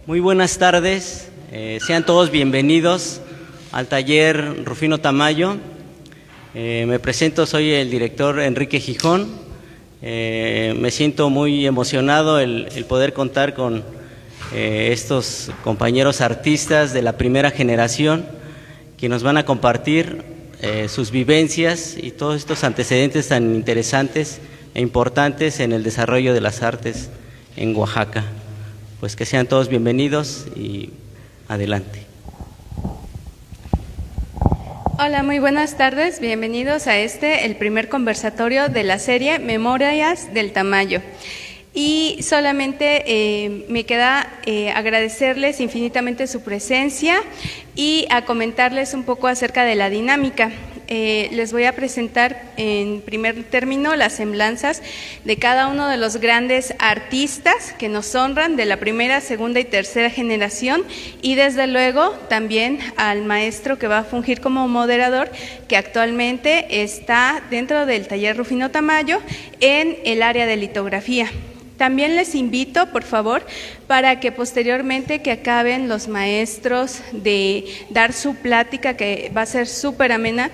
Muy buenas tardes, sean todos bienvenidos al taller Rufino Tamayo. Me presento, soy el director Enrique Gijón. Me siento muy emocionado el poder contar con estos compañeros artistas de la primera generación que nos van a compartir sus vivencias y todos estos antecedentes tan interesantes e importantes en el desarrollo de las artes en Oaxaca. Pues que sean todos bienvenidos y adelante. Hola, muy buenas tardes, bienvenidos a el primer conversatorio de la serie Memorias del Tamayo. Y solamente me queda agradecerles infinitamente su presencia y a comentarles un poco acerca de la dinámica. Les voy a presentar en primer término las semblanzas de cada uno de los grandes artistas que nos honran de la primera, segunda y tercera generación, y desde luego también al maestro que va a fungir como moderador, que actualmente está dentro del taller Rufino Tamayo en el área de litografía. También les invito, por favor, para que posteriormente que acaben los maestros de dar su plática, que va a ser súper amena,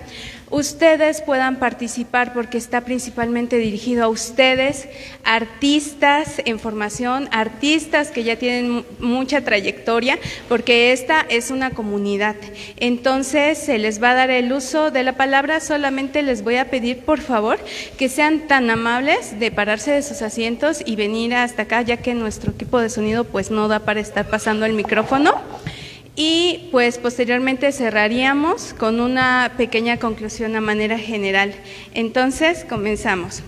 ustedes puedan participar porque está principalmente dirigido a ustedes, artistas en formación, artistas que ya tienen mucha trayectoria, porque esta es una comunidad. Entonces se les va a dar el uso de la palabra, solamente les voy a pedir por favor que sean tan amables de pararse de sus asientos y venir hasta acá, ya que nuestro equipo de sonido pues no da para estar pasando el micrófono. Y pues posteriormente cerraríamos con una pequeña conclusión a manera general. Entonces comenzamos.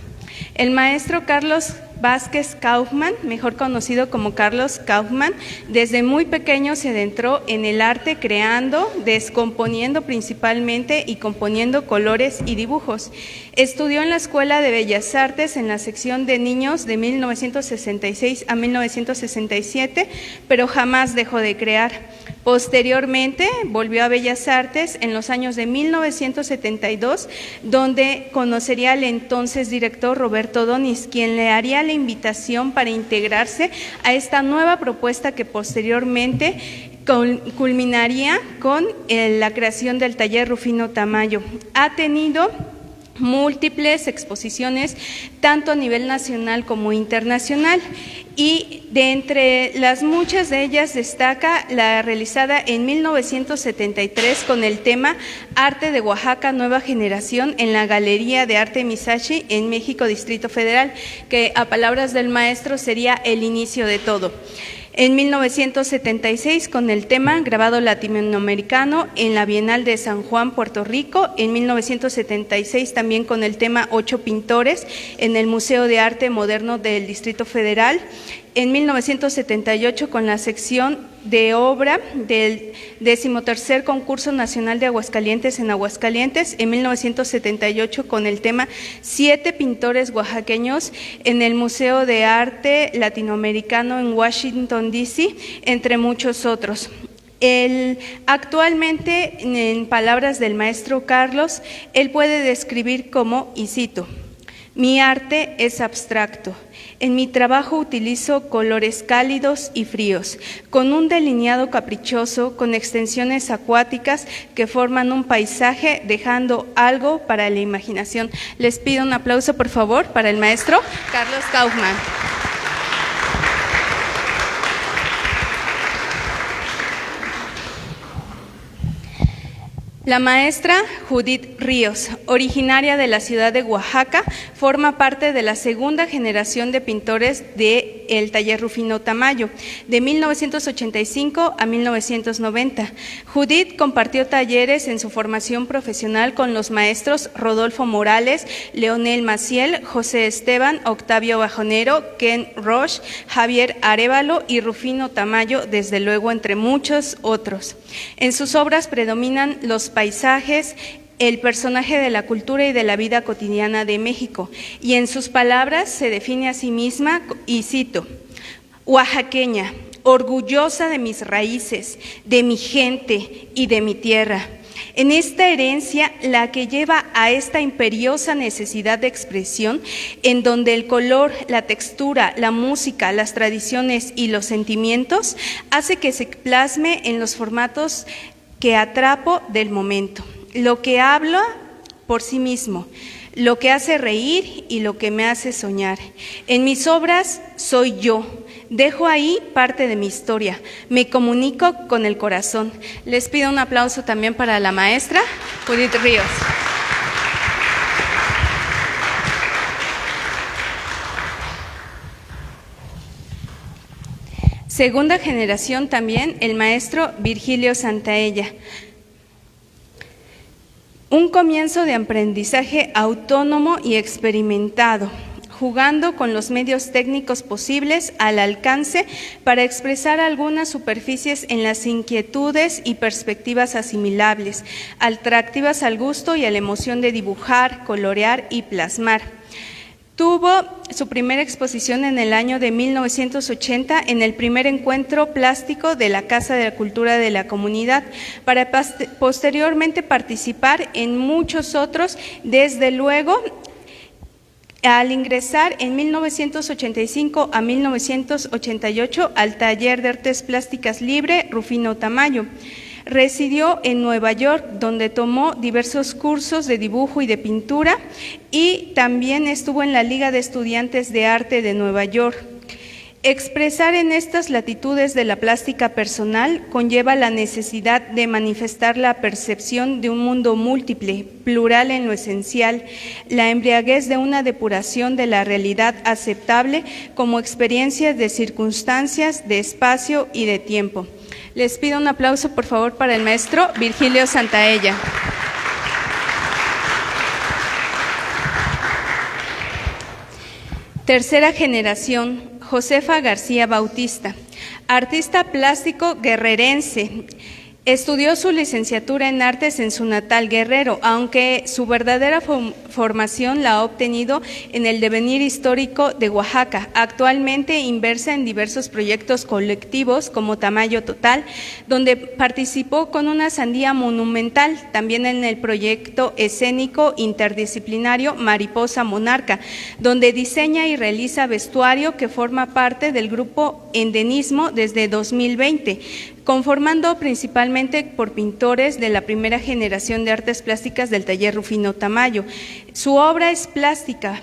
El maestro Carlos Vázquez Kaufmann, mejor conocido como Carlos Kaufmann, desde muy pequeño se adentró en el arte creando, descomponiendo principalmente y componiendo colores y dibujos. Estudió en la Escuela de Bellas Artes en la sección de niños de 1966 a 1967, pero jamás dejó de crear. Posteriormente volvió a Bellas Artes en los años de 1972, donde conocería al entonces director Roberto Donis, quien le haría la invitación para integrarse a esta nueva propuesta que posteriormente culminaría con la creación del taller Rufino Tamayo. Ha tenido múltiples exposiciones, tanto a nivel nacional como internacional, y de entre las muchas de ellas destaca la realizada en 1973 con el tema Arte de Oaxaca, Nueva Generación, en la Galería de Arte Misashi en México, Distrito Federal, que a palabras del maestro sería el inicio de todo. En 1976 con el tema Grabado Latinoamericano en la Bienal de San Juan, Puerto Rico. En 1976 también con el tema 8 pintores en el Museo de Arte Moderno del Distrito Federal. En 1978 con la sección de obra del 13º Concurso Nacional de Aguascalientes en Aguascalientes. En 1978 con el tema 7 pintores oaxaqueños en el Museo de Arte Latinoamericano en Washington, D.C., entre muchos otros. Actualmente, en palabras del maestro Carlos, él puede describir como, y cito: mi arte es abstracto. En mi trabajo utilizo colores cálidos y fríos, con un delineado caprichoso, con extensiones acuáticas que forman un paisaje, dejando algo para la imaginación. Les pido un aplauso, por favor, para el maestro Carlos Kaufmann. La maestra Judith Ríos, originaria de la ciudad de Oaxaca, forma parte de la segunda generación de pintores del taller Rufino Tamayo, de 1985 a 1990. Judith compartió talleres en su formación profesional con los maestros Rodolfo Morales, Leonel Maciel, José Esteban, Octavio Bajonero, Ken Roche, Javier Arévalo y Rufino Tamayo, desde luego entre muchos otros. En sus obras predominan los paisajes, el personaje de la cultura y de la vida cotidiana de México, y en sus palabras se define a sí misma, y cito: oaxaqueña, orgullosa de mis raíces, de mi gente y de mi tierra. En esta herencia, la que lleva a esta imperiosa necesidad de expresión, en donde el color, la textura, la música, las tradiciones y los sentimientos hace que se plasme en los formatos que atrapo del momento. Lo que habla por sí mismo, lo que hace reír y lo que me hace soñar. En mis obras soy yo, dejo ahí parte de mi historia, me comunico con el corazón. Les pido un aplauso también para la maestra Judith Ríos. Segunda generación también, el maestro Virgilio Santaella. Un comienzo de aprendizaje autónomo y experimentado, jugando con los medios técnicos posibles al alcance para expresar algunas superficies en las inquietudes y perspectivas asimilables, atractivas al gusto y a la emoción de dibujar, colorear y plasmar. Tuvo su primera exposición en el año de 1980 en el primer encuentro plástico de la Casa de la Cultura de la Comunidad, para posteriormente participar en muchos otros, desde luego al ingresar en 1985 a 1988 al Taller de Artes Plásticas Libre Rufino Tamayo. Residió en Nueva York, donde tomó diversos cursos de dibujo y de pintura, y también estuvo en la Liga de Estudiantes de Arte de Nueva York. Expresar en estas latitudes de la plástica personal conlleva la necesidad de manifestar la percepción de un mundo múltiple, plural en lo esencial, la embriaguez de una depuración de la realidad aceptable como experiencias de circunstancias, de espacio y de tiempo. Les pido un aplauso, por favor, para el maestro Virgilio Santaella. Tercera generación, Josefa García Bautista, artista plástico guerrerense. Estudió su licenciatura en artes en su natal Guerrero, aunque su verdadera formación la ha obtenido en el devenir histórico de Oaxaca. Actualmente inmersa en diversos proyectos colectivos como Tamayo Total, donde participó con una sandía monumental, también en el proyecto escénico interdisciplinario Mariposa Monarca, donde diseña y realiza vestuario que forma parte del grupo Endenismo desde 2020. Conformando principalmente por pintores de la primera generación de artes plásticas del Taller Rufino Tamayo. Su obra es plástica,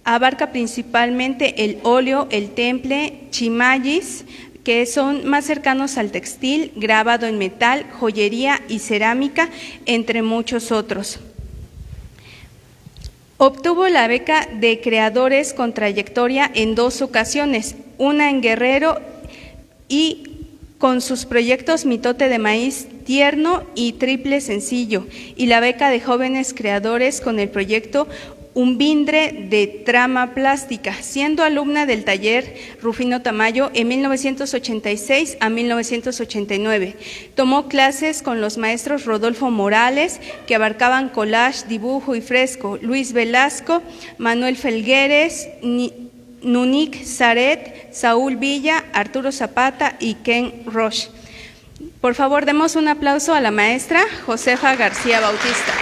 abarca principalmente el óleo, el temple, chimayis, que son más cercanos al textil, grabado en metal, joyería y cerámica, entre muchos otros. Obtuvo la beca de creadores con trayectoria en 2 ocasiones, una en Guerrero y con sus proyectos Mitote de Maíz Tierno y Triple Sencillo, y la beca de jóvenes creadores con el proyecto Umbindre de Trama Plástica, siendo alumna del Taller Rufino Tamayo en 1986 a 1989. Tomó clases con los maestros Rodolfo Morales, que abarcaban collage, dibujo y fresco, Luis Velasco, Manuel Felgueres, Nunik Zaret, Saúl Villa, Arturo Zapata y Ken Roche. Por favor, demos un aplauso a la maestra Josefa García Bautista.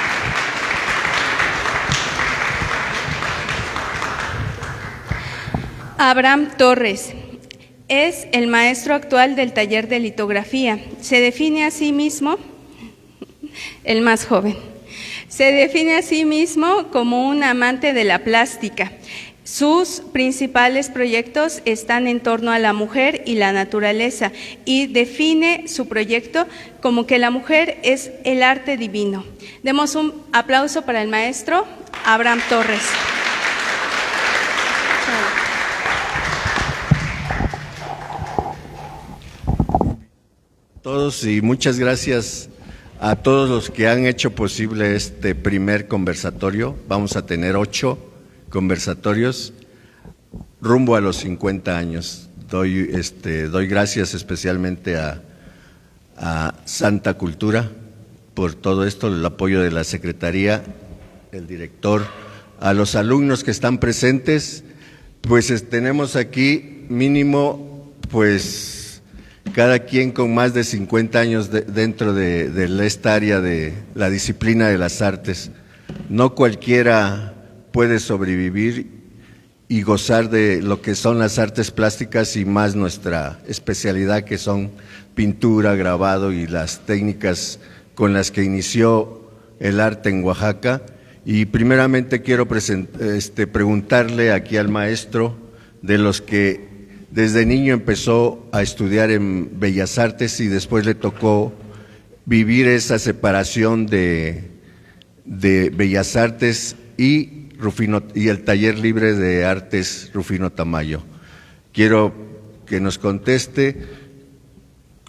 Abraham Torres es el maestro actual del taller de litografía. Se define a sí mismo, el más joven, se define a sí mismo como un amante de la plástica. Sus principales proyectos están en torno a la mujer y la naturaleza, y define su proyecto como que la mujer es el arte divino. Demos un aplauso para el maestro Abraham Torres. Todos, y muchas gracias a todos los que han hecho posible este primer conversatorio. Vamos a tener 8 conversatorios rumbo a los 50 años. Doy gracias especialmente a Santa Cultura por todo esto, el apoyo de la Secretaría, el director, a los alumnos que están presentes. Pues tenemos aquí mínimo cada quien con más de 50 años dentro de esta área de la disciplina de las artes. No cualquiera puede sobrevivir y gozar de lo que son las artes plásticas y más nuestra especialidad, que son pintura, grabado y las técnicas con las que inició el arte en Oaxaca. Y primeramente quiero preguntarle aquí al maestro, de los que desde niño empezó a estudiar en Bellas Artes y después le tocó vivir esa separación de Bellas Artes y el Taller Libre de Artes Rufino Tamayo. Quiero que nos conteste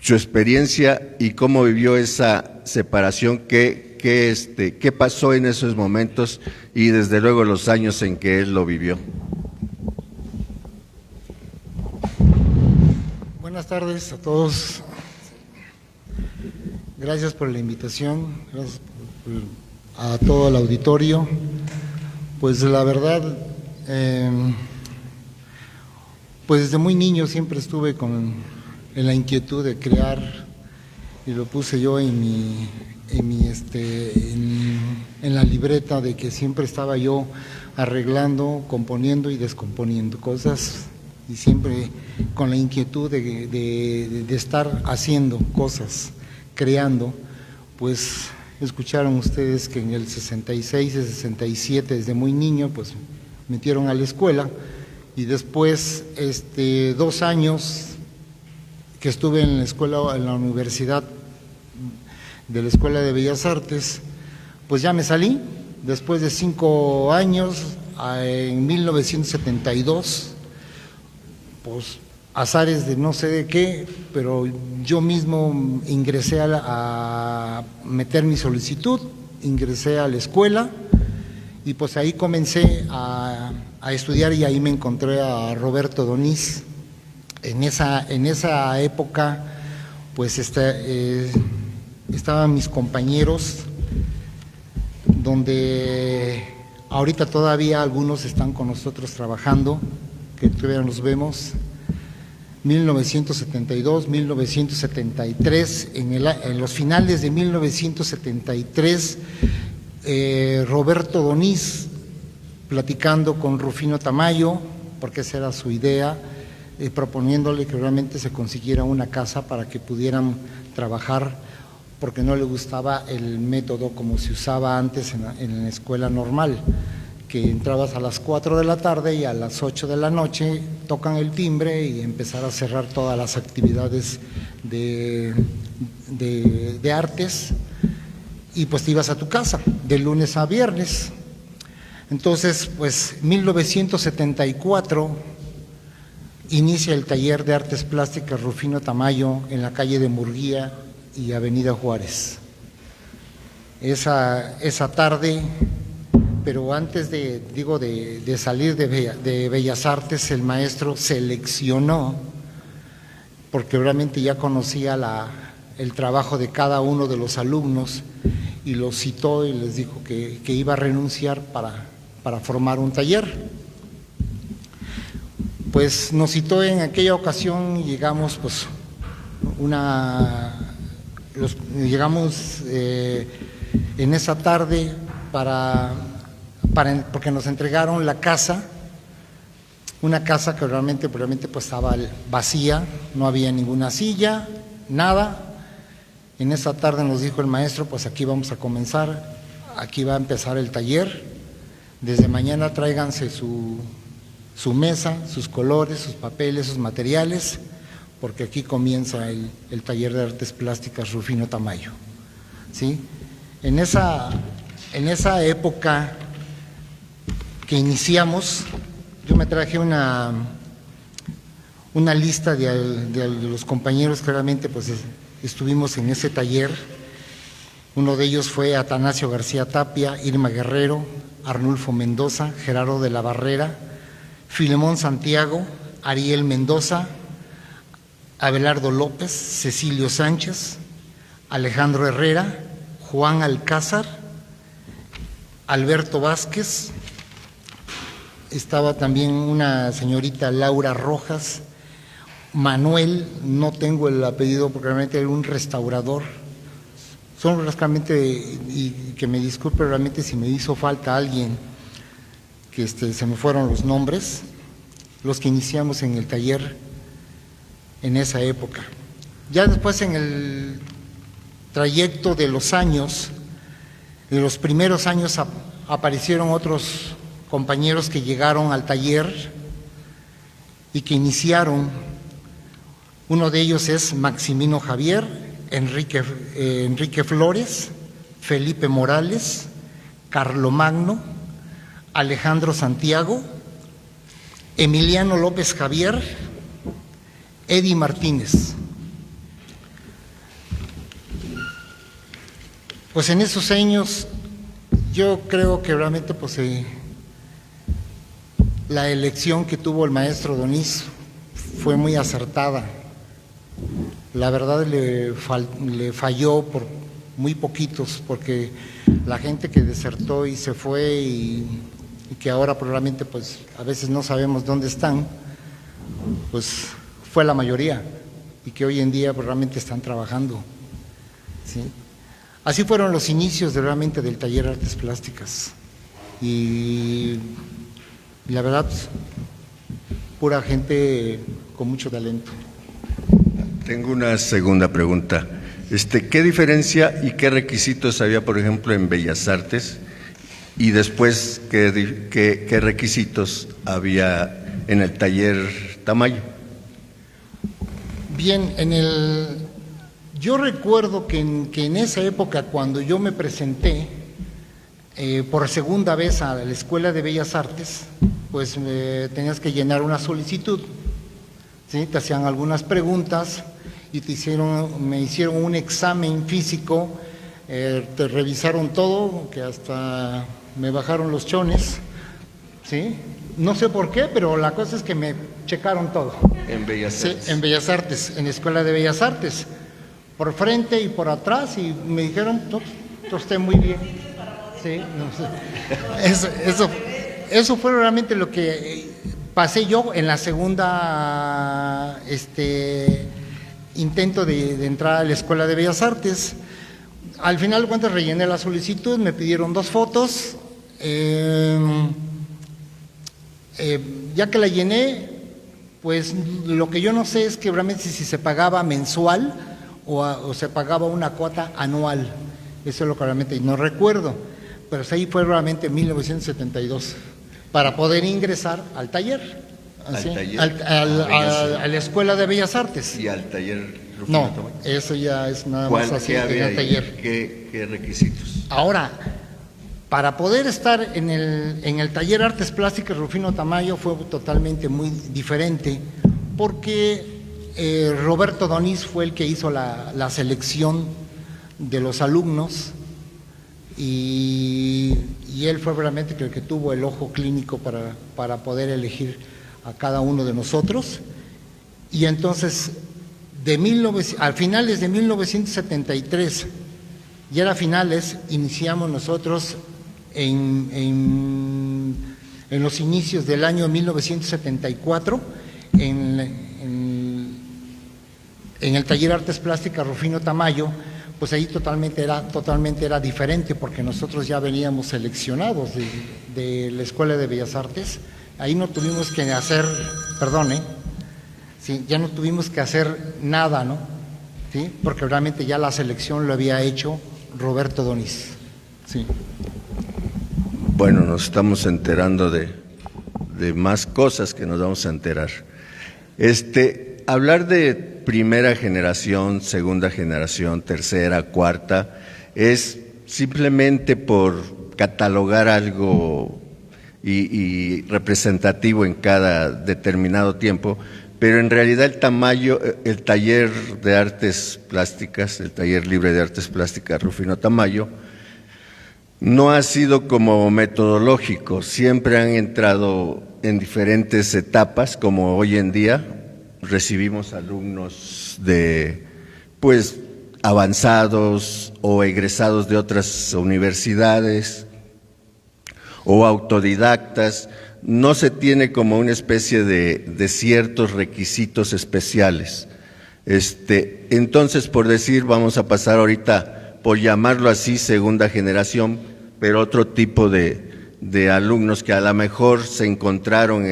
su experiencia y cómo vivió esa separación, qué pasó en esos momentos y desde luego los años en que él lo vivió. Buenas tardes a todos. Gracias por la invitación, gracias a todo el auditorio. Pues la verdad, pues desde muy niño siempre estuve en la inquietud de crear, y lo puse yo en la libreta, de que siempre estaba yo arreglando, componiendo y descomponiendo cosas, y siempre con la inquietud de estar haciendo cosas, creando. Pues escucharon ustedes que en el 66, el 67, desde muy niño, pues metieron a la escuela, y después 2 años que estuve en la escuela, en la universidad de la Escuela de Bellas Artes, pues ya me salí después de 5 años, en 1972, pues azares de no sé de qué, pero yo mismo ingresé a meter mi solicitud, ingresé a la escuela y pues ahí comencé a estudiar, y ahí me encontré a Roberto Doniz. En esa época pues estaban mis compañeros, donde ahorita todavía algunos están con nosotros trabajando, que todavía nos vemos. 1972, 1973, en los finales de 1973, Roberto Doniz, platicando con Rufino Tamayo, porque esa era su idea, proponiéndole que realmente se consiguiera una casa para que pudieran trabajar, porque no le gustaba el método como se usaba antes en la escuela normal, que entrabas a las 4 de la tarde y a las 8 de la noche tocan el timbre y empezar a cerrar todas las actividades de artes, y pues te ibas a tu casa de lunes a viernes. Entonces, pues 1974 inicia el taller de artes plásticas Rufino Tamayo en la calle de Murguía y Avenida Juárez. Esa tarde, pero antes de salir de Bellas Artes, el maestro seleccionó, porque realmente ya conocía el trabajo de cada uno de los alumnos, y los citó y les dijo que iba a renunciar para formar un taller. Pues nos citó en aquella ocasión y llegamos, pues, llegamos en esa tarde porque nos entregaron la casa, una casa que realmente pues estaba vacía, no había ninguna silla, nada. En esa tarde nos dijo el maestro, pues aquí vamos a comenzar, aquí va a empezar el taller, desde mañana tráiganse su mesa, sus colores, sus papeles, sus materiales, porque aquí comienza el taller de artes plásticas Rufino Tamayo, ¿sí? En esa época que iniciamos, yo me traje una lista de los compañeros que realmente pues estuvimos en ese taller. Uno de ellos fue Atanasio García Tapia, Irma Guerrero, Arnulfo Mendoza, Gerardo de la Barrera, Filemón Santiago, Ariel Mendoza, Abelardo López, Cecilio Sánchez, Alejandro Herrera, Juan Alcázar, Alberto Vázquez, estaba también una señorita Laura Rojas, Manuel, no tengo el apellido porque realmente era un restaurador. Son realmente, y que me disculpe realmente si me hizo falta alguien, que se me fueron los nombres, los que iniciamos en el taller en esa época. Ya después, en el trayecto de los años, de los primeros años, aparecieron otros compañeros que llegaron al taller y que iniciaron. Uno de ellos es Maximino Javier, Enrique Flores, Felipe Morales, Carlomagno, Alejandro Santiago, Emiliano López Javier, Eddie Martínez. Pues en esos años yo creo que realmente pues, la elección que tuvo el maestro Doniz fue muy acertada. La verdad le falló por muy poquitos, porque la gente que desertó y se fue y que ahora probablemente pues a veces no sabemos dónde están, pues fue la mayoría, y que hoy en día pues, realmente están trabajando, ¿sí? Así fueron los inicios realmente del taller Artes Plásticas, y la verdad, pura gente con mucho talento. Tengo una segunda pregunta. ¿Qué diferencia y qué requisitos había, por ejemplo, en Bellas Artes? Y después, ¿qué requisitos había en el taller Tamayo? Bien, yo recuerdo que en esa época, cuando yo me presenté por segunda vez a la Escuela de Bellas Artes, pues tenías que llenar una solicitud, ¿sí? Te hacían algunas preguntas y me hicieron un examen físico, te revisaron todo, que hasta me bajaron los chones, ¿sí? No sé por qué, pero la cosa es que me checaron todo. En Bellas Artes. Sí, en Bellas Artes, en la Escuela de Bellas Artes, por frente y por atrás, y me dijeron, todo esté muy bien. Sí, no sé. Eso fue realmente lo que pasé yo en la segunda intento de entrar a la Escuela de Bellas Artes. Al final de cuentas rellené la solicitud, me pidieron 2 fotos, ya que la llené, pues lo que yo no sé es que realmente si se pagaba mensual o se pagaba una cuota anual. Eso es lo que realmente no recuerdo, pero ahí fue realmente en 1972 para poder ingresar al taller. ¿Sí? A la Escuela de Bellas Artes. ¿Y al taller Rufino Tamayo? Eso ya es nada más así en el taller. ¿Qué requisitos? Ahora, para poder estar en el taller Artes Plásticas Rufino Tamayo fue totalmente muy diferente, porque Roberto Doniz fue el que hizo la selección de los alumnos, y él fue realmente el que tuvo el ojo clínico para poder elegir a cada uno de nosotros. Y entonces, a finales de 1973, y era finales, iniciamos nosotros en los inicios del año 1974 en el taller Artes Plásticas Rufino Tamayo. Pues ahí totalmente era diferente, porque nosotros ya veníamos seleccionados de la Escuela de Bellas Artes. Ahí no tuvimos que hacer, sí, ya no tuvimos que hacer nada, ¿no? ¿Sí? Porque realmente ya la selección lo había hecho Roberto Doniz. Sí. Bueno, nos estamos enterando de más cosas que nos vamos a enterar. Hablar de primera generación, segunda generación, tercera, cuarta, es simplemente por catalogar algo y representativo en cada determinado tiempo, pero en realidad el taller de artes plásticas, el taller libre de artes plásticas Rufino Tamayo, no ha sido como metodológico, siempre han entrado en diferentes etapas, como hoy en día recibimos alumnos pues avanzados o egresados de otras universidades o autodidactas, no se tiene como una especie de ciertos requisitos especiales. Entonces, por decir, vamos a pasar ahorita, por llamarlo así, segunda generación, pero otro tipo de alumnos que a lo mejor se encontraron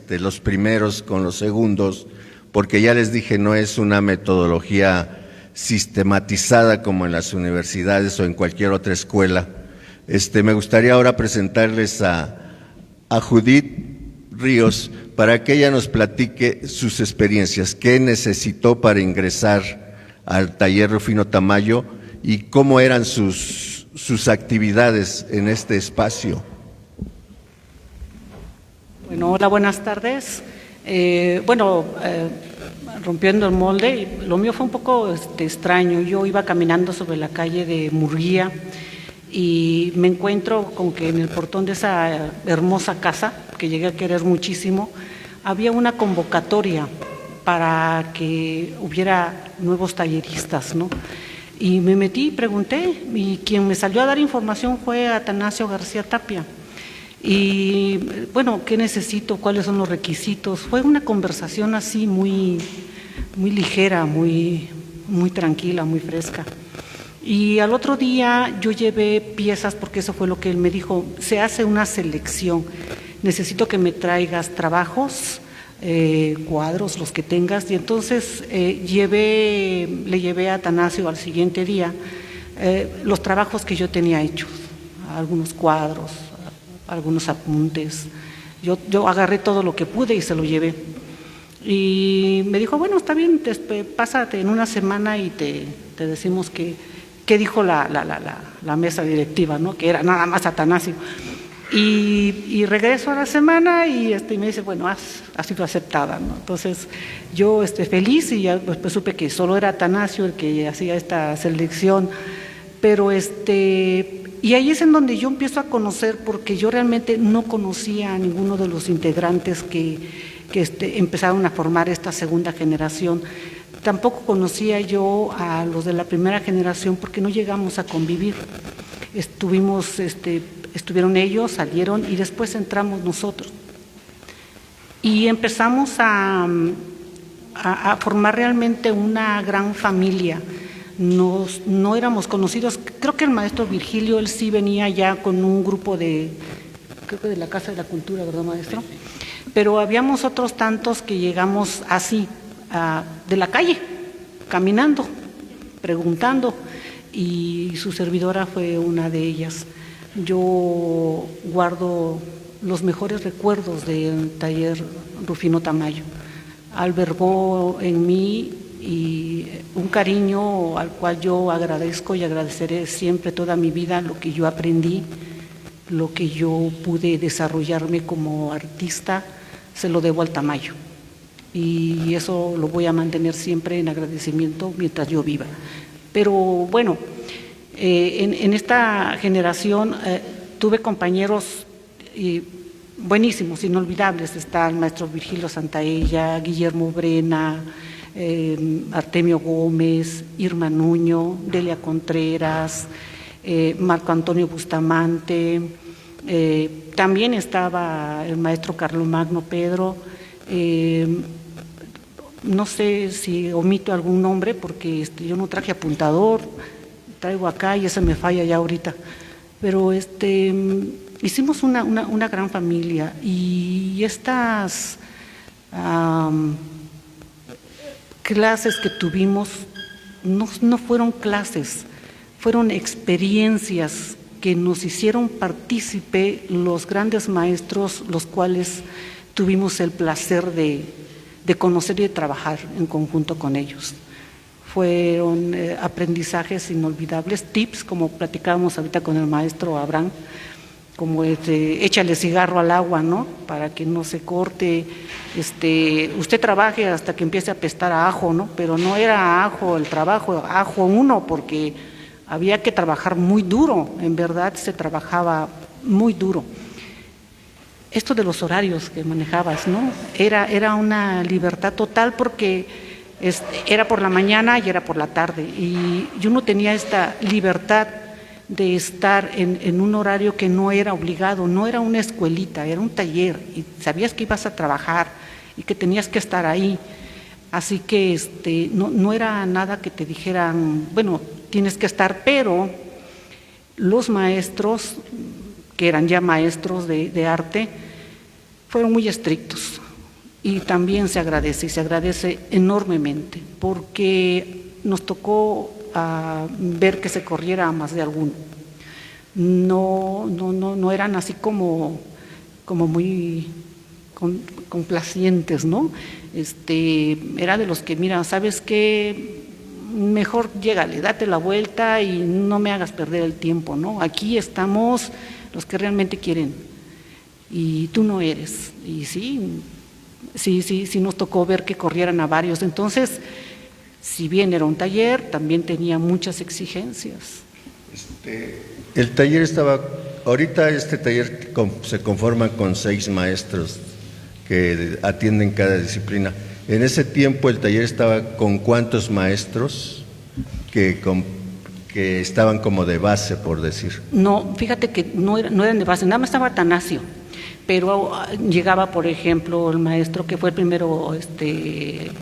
los primeros con los segundos, porque ya les dije, no es una metodología sistematizada como en las universidades o en cualquier otra escuela. Me gustaría ahora presentarles a Judith Ríos para que ella nos platique sus experiencias, qué necesitó para ingresar al taller Rufino Tamayo y cómo eran sus actividades en este espacio. Bueno, hola, buenas tardes. Rompiendo el molde, lo mío fue un poco extraño. Yo iba caminando sobre la calle de Murguía y me encuentro con que en el portón de esa hermosa casa, que llegué a querer muchísimo, había una convocatoria para que hubiera nuevos talleristas, ¿no? Y me metí y pregunté, y quien me salió a dar información fue Atanasio García Tapia. Y bueno, ¿qué necesito? ¿Cuáles son los requisitos? Fue una conversación así muy ligera, muy tranquila, muy fresca. Y al otro día yo llevé piezas, porque eso fue lo que él me dijo, se hace una selección, necesito que me traigas trabajos, cuadros, los que tengas, y entonces le llevé a Atanasio al siguiente día los trabajos que yo tenía hechos, algunos cuadros, algunos apuntes. Yo agarré todo lo que pude y se lo llevé. Y me dijo, bueno, está bien, pásate en una semana y te decimos qué dijo la mesa directiva, ¿no? Que era nada más Atanasio. Y regreso a la semana y me dice, bueno, has sido aceptada, ¿no? Entonces yo feliz, y ya pues supe que solo era Atanasio el que hacía esta selección, pero y ahí es en donde yo empiezo a conocer, porque yo realmente no conocía a ninguno de los integrantes que empezaron a formar esta segunda generación. Tampoco conocía yo a los de la primera generación porque no llegamos a convivir. Estuvieron ellos, salieron y después entramos nosotros. Y empezamos a formar realmente una gran familia. No éramos conocidos. Creo que el maestro Virgilio, él sí venía ya con un grupo creo que de la Casa de la Cultura, ¿verdad, maestro? Pero habíamos otros tantos que llegamos así, de la calle, caminando, preguntando, y su servidora fue una de ellas. Yo guardo los mejores recuerdos del taller Rufino Tamayo. Albergó en mí y un cariño al cual yo agradezco y agradeceré siempre toda mi vida, lo que yo aprendí, lo que yo pude desarrollarme como artista, se lo debo al Tamayo. Y eso lo voy a mantener siempre en agradecimiento mientras yo viva. Pero bueno, en esta generación tuve compañeros buenísimos, inolvidables. Está el maestro Virgilio Santaella, Guillermo Brena, Artemio Gómez, Irma Nuño, Delia Contreras, Marco Antonio Bustamante, también estaba el maestro Carlomagno Pedro. No sé si omito algún nombre porque yo no traje apuntador, traigo acá y ese me falla ya ahorita, pero hicimos una gran familia, y estas clases que tuvimos no fueron clases, fueron experiencias que nos hicieron partícipe los grandes maestros, los cuales tuvimos el placer de conocer y de trabajar en conjunto con ellos. Fueron aprendizajes inolvidables, tips, como platicábamos ahorita con el maestro Abraham, como échale cigarro al agua, ¿no? Para que no se corte, usted trabaje hasta que empiece a apestar a ajo, ¿no? Pero no era ajo el trabajo, ajo uno, porque había que trabajar muy duro, en verdad se trabajaba muy duro. Esto de los horarios que manejabas, ¿no? Era una libertad total, porque era por la mañana y era por la tarde, y yo no tenía esta libertad de estar en un horario que no era obligado, no era una escuelita, era un taller, y sabías que ibas a trabajar y que tenías que estar ahí. Así que no era nada que te dijeran, bueno, tienes que estar, pero los maestros, que eran ya maestros de arte, fueron muy estrictos. Y también se agradece enormemente, porque nos tocó ver que se corriera a más de alguno. No eran así como muy complacientes, ¿no? Era de los que, mira, ¿sabes qué? Mejor llégale, date la vuelta y no me hagas perder el tiempo, ¿no? Aquí estamos los que realmente quieren y tú no eres. Y sí nos tocó ver que corrieran a varios. Entonces, si bien era un taller, también tenía muchas exigencias. El taller ahorita este taller se conforma con 6 maestros que atienden cada disciplina. En ese tiempo el taller estaba con ¿cuántos maestros que estaban como de base, por decir? No, fíjate que no eran de base, nada más estaba Atanasio, pero llegaba, por ejemplo, el maestro que fue el primero,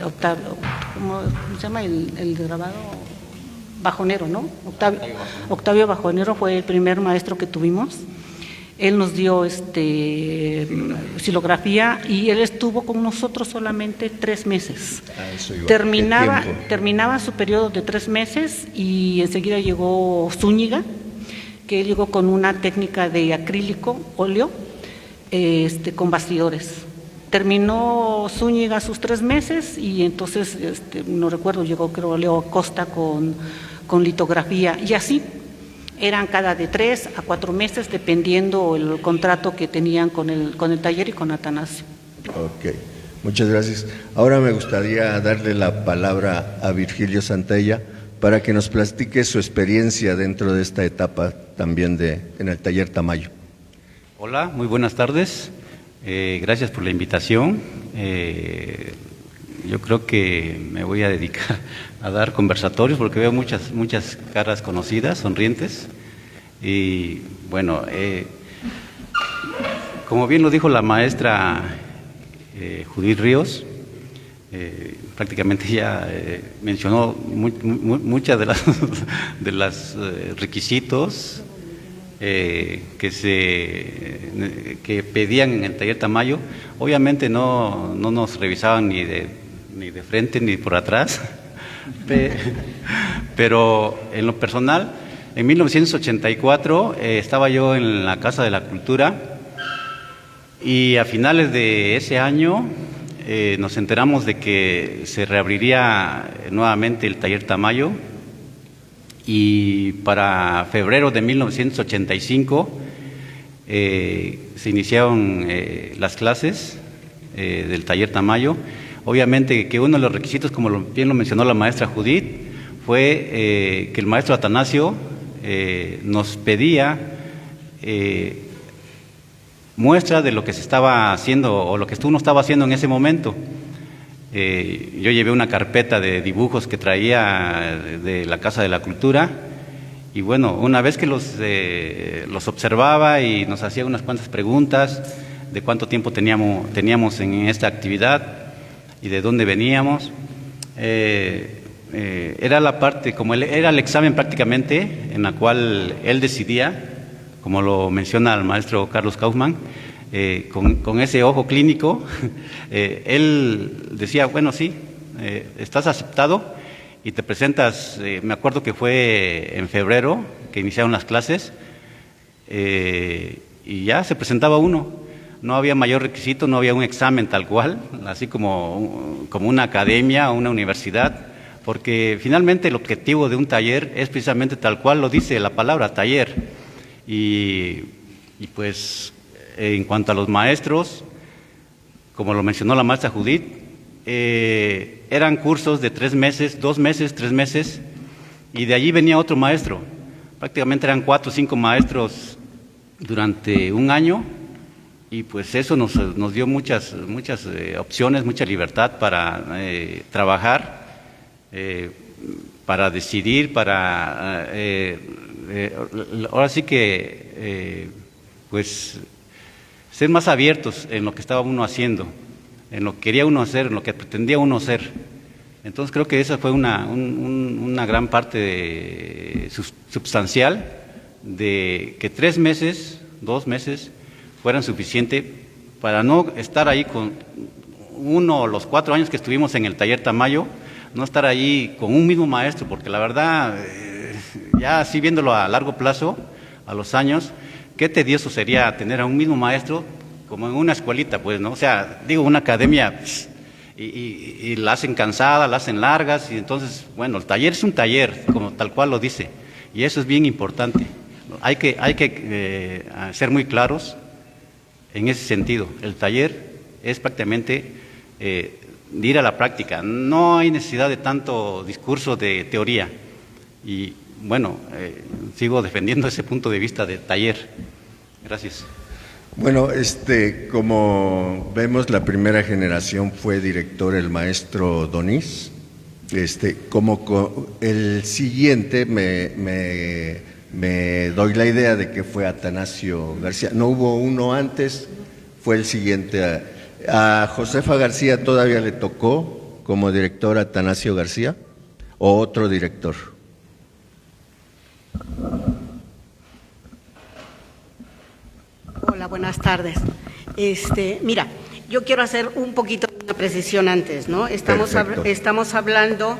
Octavio, ¿cómo se llama el grabado? Bajonero, ¿no? Octavio Bajonero fue el primer maestro que tuvimos. Él nos dio xilografía y él estuvo con nosotros solamente 3 meses. Terminaba su periodo de 3 meses y enseguida llegó Zúñiga, que él llegó con una técnica de acrílico, óleo, con bastidores. Terminó Zúñiga sus 3 meses y entonces, no recuerdo, llegó creo Leo Costa con litografía y así. Eran cada de 3 a 4 meses, dependiendo el contrato que tenían con el taller y con Atanasio. Ok, muchas gracias. Ahora me gustaría darle la palabra a Virgilio Santella para que nos platique su experiencia dentro de esta etapa también en el taller Tamayo. Hola, muy buenas tardes. Gracias por la invitación. Yo creo que me voy a dedicar a dar conversatorios porque veo muchas caras conocidas, sonrientes. Y bueno, como bien lo dijo la maestra Judith Ríos, prácticamente ya mencionó muchas de las requisitos que pedían en el taller Tamayo. Obviamente no nos revisaban ni de frente ni por atrás, pero en lo personal, en 1984 estaba yo en la Casa de la Cultura y a finales de ese año nos enteramos de que se reabriría nuevamente el taller Tamayo y para febrero de 1985 se iniciaron las clases del taller Tamayo. Obviamente que uno de los requisitos, como bien lo mencionó la maestra Judith, fue que el maestro Atanasio nos pedía muestra de lo que se estaba haciendo o lo que uno estaba haciendo en ese momento. Yo llevé una carpeta de dibujos que traía de la Casa de la Cultura y bueno, una vez que los observaba y nos hacía unas cuantas preguntas de cuánto tiempo teníamos en esta actividad y de dónde veníamos, era la parte, como era el examen prácticamente, en la cual él decidía, como lo menciona el maestro Carlos Kaufmann, con ese ojo clínico, él decía, bueno, sí, estás aceptado y te presentas, me acuerdo que fue en febrero que iniciaron las clases, y ya se presentaba uno. No había mayor requisito, no había un examen tal cual, así como una academia o una universidad, porque finalmente el objetivo de un taller es precisamente tal cual lo dice la palabra, taller. Y pues en cuanto a los maestros, como lo mencionó la maestra Judith, eran cursos de 3 meses, 2 meses, 3 meses, y de allí venía otro maestro. Prácticamente eran 4 o 5 maestros durante un año. Y pues eso nos dio muchas opciones, mucha libertad para trabajar, para decidir, para ahora sí que, pues, ser más abiertos en lo que estaba uno haciendo, en lo que quería uno hacer, en lo que pretendía uno ser. Entonces creo que esa fue una gran parte substancial de que 3 meses, 2 meses, fueran suficientes para no estar ahí con los 4 años que estuvimos en el taller Tamayo, no estar ahí con un mismo maestro, porque la verdad, ya así viéndolo a largo plazo, a los años, qué tedioso sería tener a un mismo maestro como en una escuelita, pues, ¿no? O sea, digo, una academia, y la hacen cansada, la hacen largas, y entonces, bueno, el taller es un taller, como tal cual lo dice, y eso es bien importante. Hay que ser muy claros en ese sentido. El taller es prácticamente de ir a la práctica. No hay necesidad de tanto discurso de teoría. Y bueno, sigo defendiendo ese punto de vista de taller. Gracias. Bueno, como vemos, la primera generación fue director el maestro Donís. Como el siguiente me doy la idea de que fue Atanasio García. No hubo uno antes, fue el siguiente. ¿A Josefa García todavía le tocó como director Atanasio García o otro director? Hola, buenas tardes. Mira, yo quiero hacer un poquito de una precisión antes, ¿no? Estamos hablando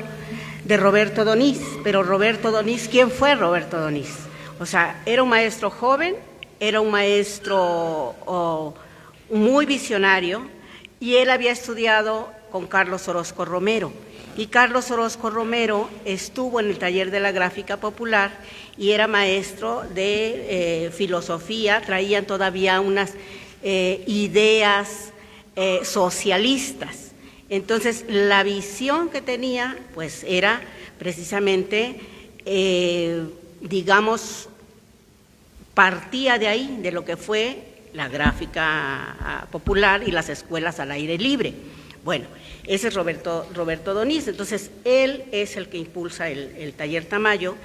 de Roberto Donís, pero Roberto Donís, ¿quién fue Roberto Donís? O sea, era un maestro joven, era un maestro muy visionario, y él había estudiado con Carlos Orozco Romero. Y Carlos Orozco Romero estuvo en el taller de la gráfica popular y era maestro de filosofía, traían todavía unas ideas socialistas. Entonces, la visión que tenía, pues, era precisamente, digamos, partía de ahí, de lo que fue la gráfica popular y las escuelas al aire libre. Bueno, ese es Roberto Donís. Entonces, él es el que impulsa el taller Tamayo.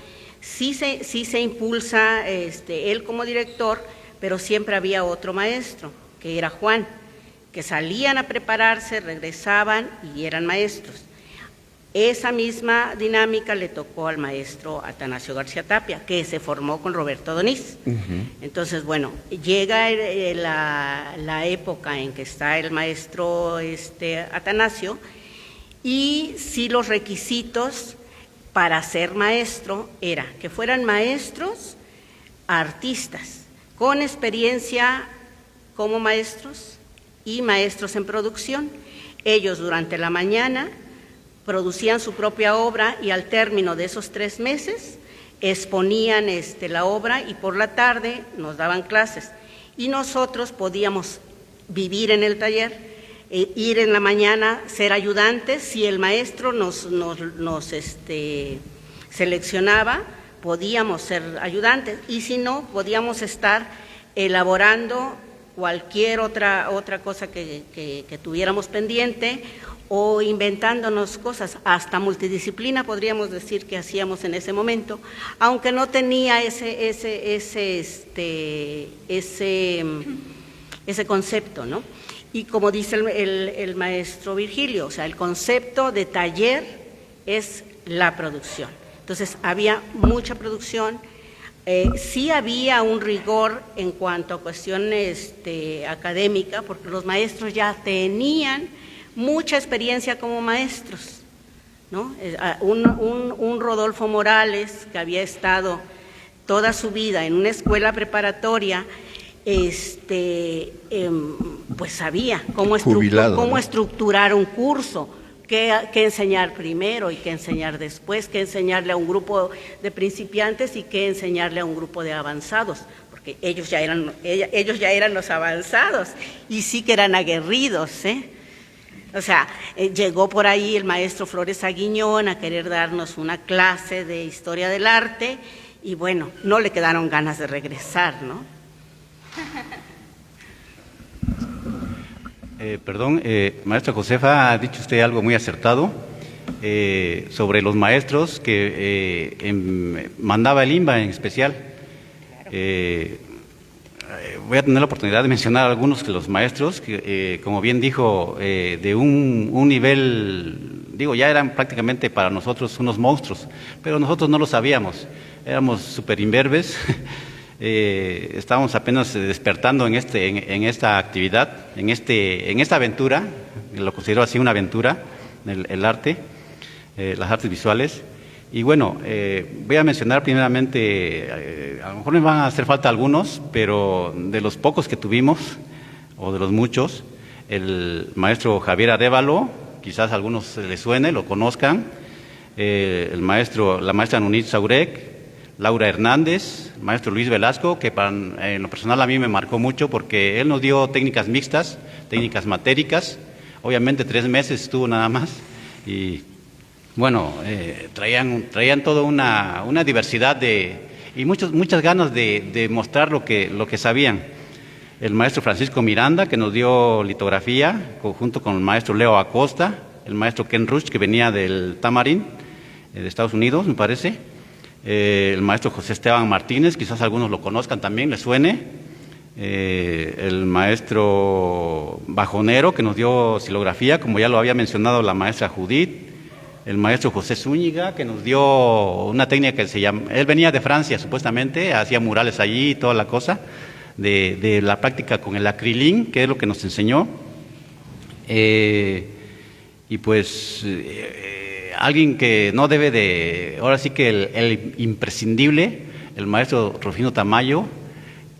Sí se impulsa él como director, pero siempre había otro maestro, que era Juan, que salían a prepararse, regresaban y eran maestros. Esa misma dinámica le tocó al maestro Atanasio García Tapia, que se formó con Roberto Donís. Entonces, bueno, llega la época en que está el maestro Atanasio, y sí, los requisitos para ser maestro era que fueran maestros artistas, con experiencia como maestros y maestros en producción. Ellos durante la mañana producían su propia obra y al término de esos 3 meses exponían la obra, y por la tarde nos daban clases. Y nosotros podíamos vivir en el taller, ir en la mañana, ser ayudantes. Si el maestro nos seleccionaba, podíamos ser ayudantes, y si no, podíamos estar elaborando cualquier otra cosa que tuviéramos pendiente, o inventándonos cosas. Hasta multidisciplina podríamos decir que hacíamos en ese momento, aunque no tenía ese concepto, ¿no? Y como dice el maestro Virgilio, o sea, el concepto de taller es la producción. Entonces, había mucha producción. Sí había un rigor en cuanto a cuestiones académica, porque los maestros ya tenían mucha experiencia como maestros, ¿no? Un Rodolfo Morales, que había estado toda su vida en una escuela preparatoria, pues sabía cómo estructurar un curso, qué enseñar primero y qué enseñar después, qué enseñarle a un grupo de principiantes y qué enseñarle a un grupo de avanzados, porque ellos ya eran los avanzados y sí que eran aguerridos, ¿eh? O sea, llegó por ahí el maestro Flores Aguiñón a querer darnos una clase de historia del arte y bueno, no le quedaron ganas de regresar, ¿no? Maestra Josefa, ha dicho usted algo muy acertado. sobre los maestros que mandaba el INBA en especial. Voy a tener la oportunidad de mencionar algunos de los maestros que, como bien dijo, de un nivel, digo, ya eran prácticamente para nosotros unos monstruos, pero nosotros no lo sabíamos, éramos súper imberbes, estábamos apenas despertando en esta actividad, en esta aventura, lo considero así una aventura, el arte, las artes visuales. Y bueno, voy a mencionar primeramente, a lo mejor me van a hacer falta algunos, pero de los pocos que tuvimos, o de los muchos, el maestro Javier Arévalo, quizás a algunos les suene, lo conozcan, la maestra Nunit Saurek, Laura Hernández, el maestro Luis Velasco, que en lo personal a mí me marcó mucho porque él nos dio técnicas mixtas, técnicas matéricas, obviamente 3 meses estuvo nada más, y bueno, traían toda una diversidad y muchas ganas de mostrar lo que sabían. El maestro Francisco Miranda, que nos dio litografía, junto con el maestro Leo Acosta, el maestro Ken Rush, que venía del Tamarin, de Estados Unidos, me parece, el maestro José Esteban Martínez, quizás algunos lo conozcan también, les suene, el maestro Bajonero, que nos dio silografía, como ya lo había mencionado la maestra Judith, el maestro José Zúñiga, que nos dio una técnica que se llama, él venía de Francia supuestamente, hacía murales allí y toda la cosa, de la práctica con el acrilín, que es lo que nos enseñó. Y pues alguien que no debe de, ahora sí que el imprescindible, el maestro Rufino Tamayo,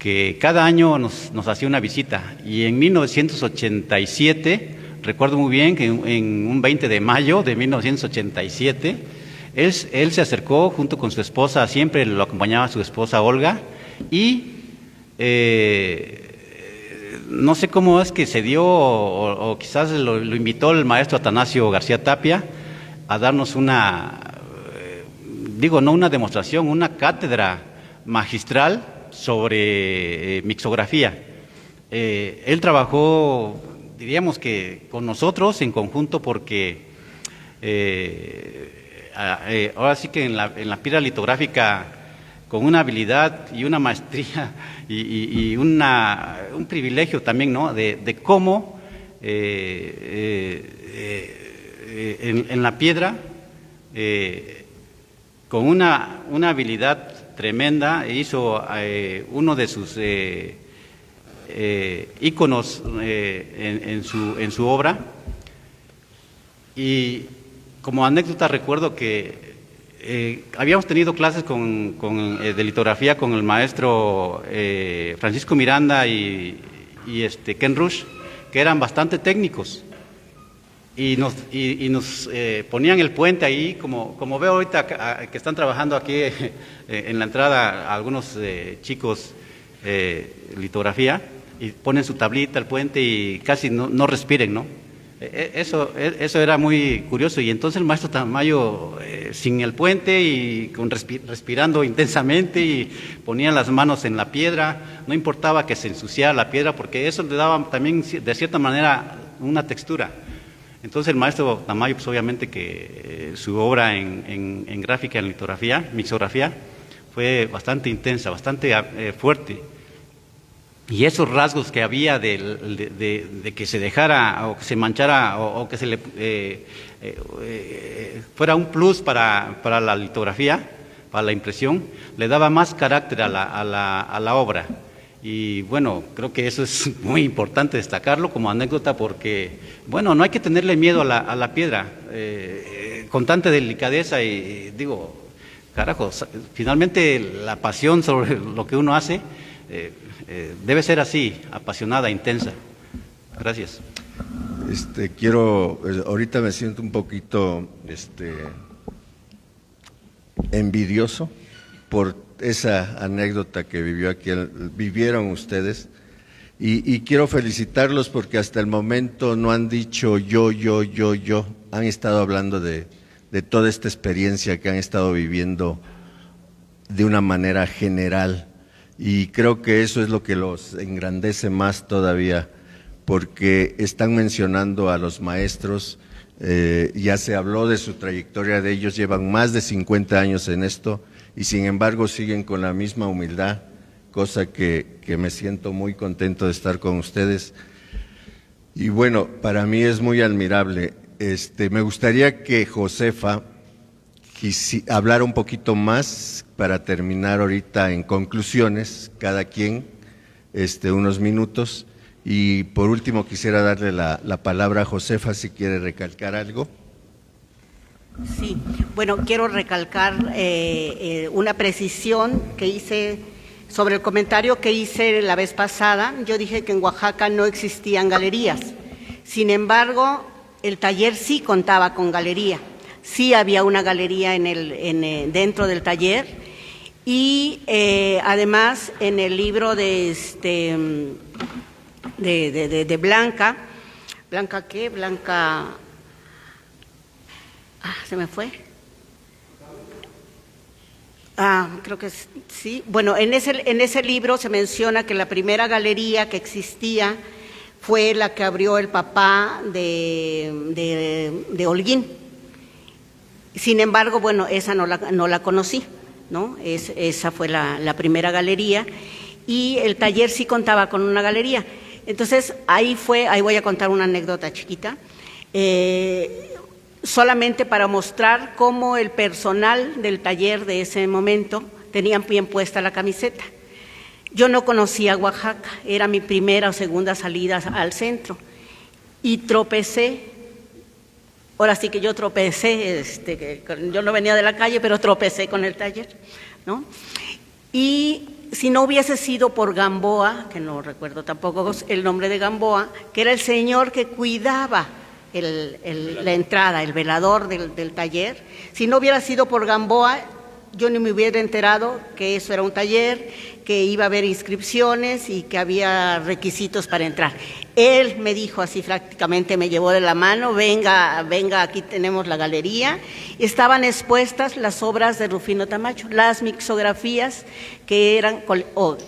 que cada año nos hacía una visita, y en 1987, recuerdo muy bien que en un 20 de mayo de 1987, él se acercó junto con su esposa, siempre lo acompañaba su esposa Olga, y no sé cómo es que se dio, o quizás lo invitó el maestro Atanasio García Tapia a darnos no una demostración, una cátedra magistral sobre mixografía. Él trabajó, diríamos que con nosotros en conjunto, porque ahora sí que en la piedra litográfica, con una habilidad y una maestría y un privilegio también, ¿no?, de cómo en la piedra, con una habilidad tremenda, hizo uno de sus íconos en su obra. Y como anécdota recuerdo que habíamos tenido clases de litografía con el maestro Francisco Miranda y Ken Rush, que eran bastante técnicos, y nos ponían el puente ahí, como veo ahorita que están trabajando aquí en la entrada algunos chicos litografía, y ponen su tablita, el puente, y casi no respiren, ¿no? Eso era muy curioso. Y entonces el maestro Tamayo, sin el puente y respirando intensamente, y ponía las manos en la piedra, no importaba que se ensuciara la piedra, porque eso le daba también de cierta manera una textura. Entonces el maestro Tamayo, pues obviamente que su obra en gráfica, en litografía, mixografía, fue bastante intensa, bastante fuerte. Y esos rasgos que había de que se dejara o que se manchara o que se le fuera un plus para la litografía, para la impresión, le daba más carácter a la obra. Y bueno, creo que eso es muy importante destacarlo como anécdota, porque bueno, no hay que tenerle miedo a la piedra, con tanta delicadeza, y digo, carajo, finalmente la pasión sobre lo que uno hace debe ser así, apasionada, intensa. Gracias. Ahorita me siento un poquito envidioso por esa anécdota que vivieron ustedes, y quiero felicitarlos porque hasta el momento no han dicho yo, han estado hablando de toda esta experiencia que han estado viviendo de una manera general. Y creo que eso es lo que los engrandece más todavía, porque están mencionando a los maestros Ya se habló de su trayectoria, de ellos llevan más de 50 años en esto y sin embargo siguen con la misma humildad, cosa que me siento muy contento de estar con ustedes. Y bueno, para mí es muy admirable. Me gustaría que Josefa hablara un poquito más para terminar ahorita en conclusiones, cada quien unos minutos. Y por último quisiera darle la palabra a Josefa si quiere recalcar algo. Sí, bueno, quiero recalcar una precisión que hice sobre el comentario que hice la vez pasada. Yo dije que en Oaxaca no existían galerías. Sin embargo, el taller sí contaba con galería. Sí había una galería dentro del taller y además en el libro de Blanca, ¿Blanca qué? Blanca, se me fue. Creo que sí. Bueno, en ese libro se menciona que la primera galería que existía fue la que abrió el papá de Holguín. Sin embargo, bueno, esa no la conocí, ¿no? Esa fue la primera galería y el taller sí contaba con una galería. Entonces, ahí voy a contar una anécdota chiquita, solamente para mostrar cómo el personal del taller de ese momento tenían bien puesta la camiseta. Yo no conocía Oaxaca, era mi primera o segunda salida al centro y tropecé. Ahora sí que yo tropecé, yo no venía de la calle, pero tropecé con el taller, ¿no? Y si no hubiese sido por Gamboa, que no recuerdo tampoco el nombre de Gamboa, que era el señor que cuidaba la entrada, el velador del taller, si no hubiera sido por Gamboa, yo ni me hubiera enterado que eso era un taller, que iba a haber inscripciones y que había requisitos para entrar. Él me dijo así prácticamente, me llevó de la mano, venga, aquí tenemos la galería. Estaban expuestas las obras de Rufino Tamayo, las mixografías que eran, o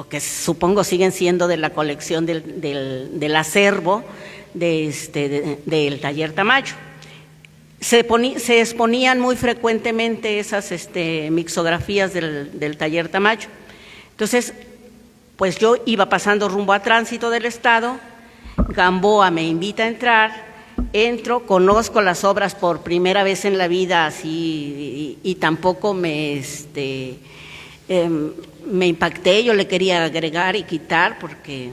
que supongo siguen siendo de la colección del acervo del taller Tamayo. Se exponían muy frecuentemente esas mixografías del taller Tamayo. Entonces, pues yo iba pasando rumbo a Tránsito del Estado, Gamboa me invita a entrar, entro, conozco las obras por primera vez en la vida así y tampoco me impacté, yo le quería agregar y quitar porque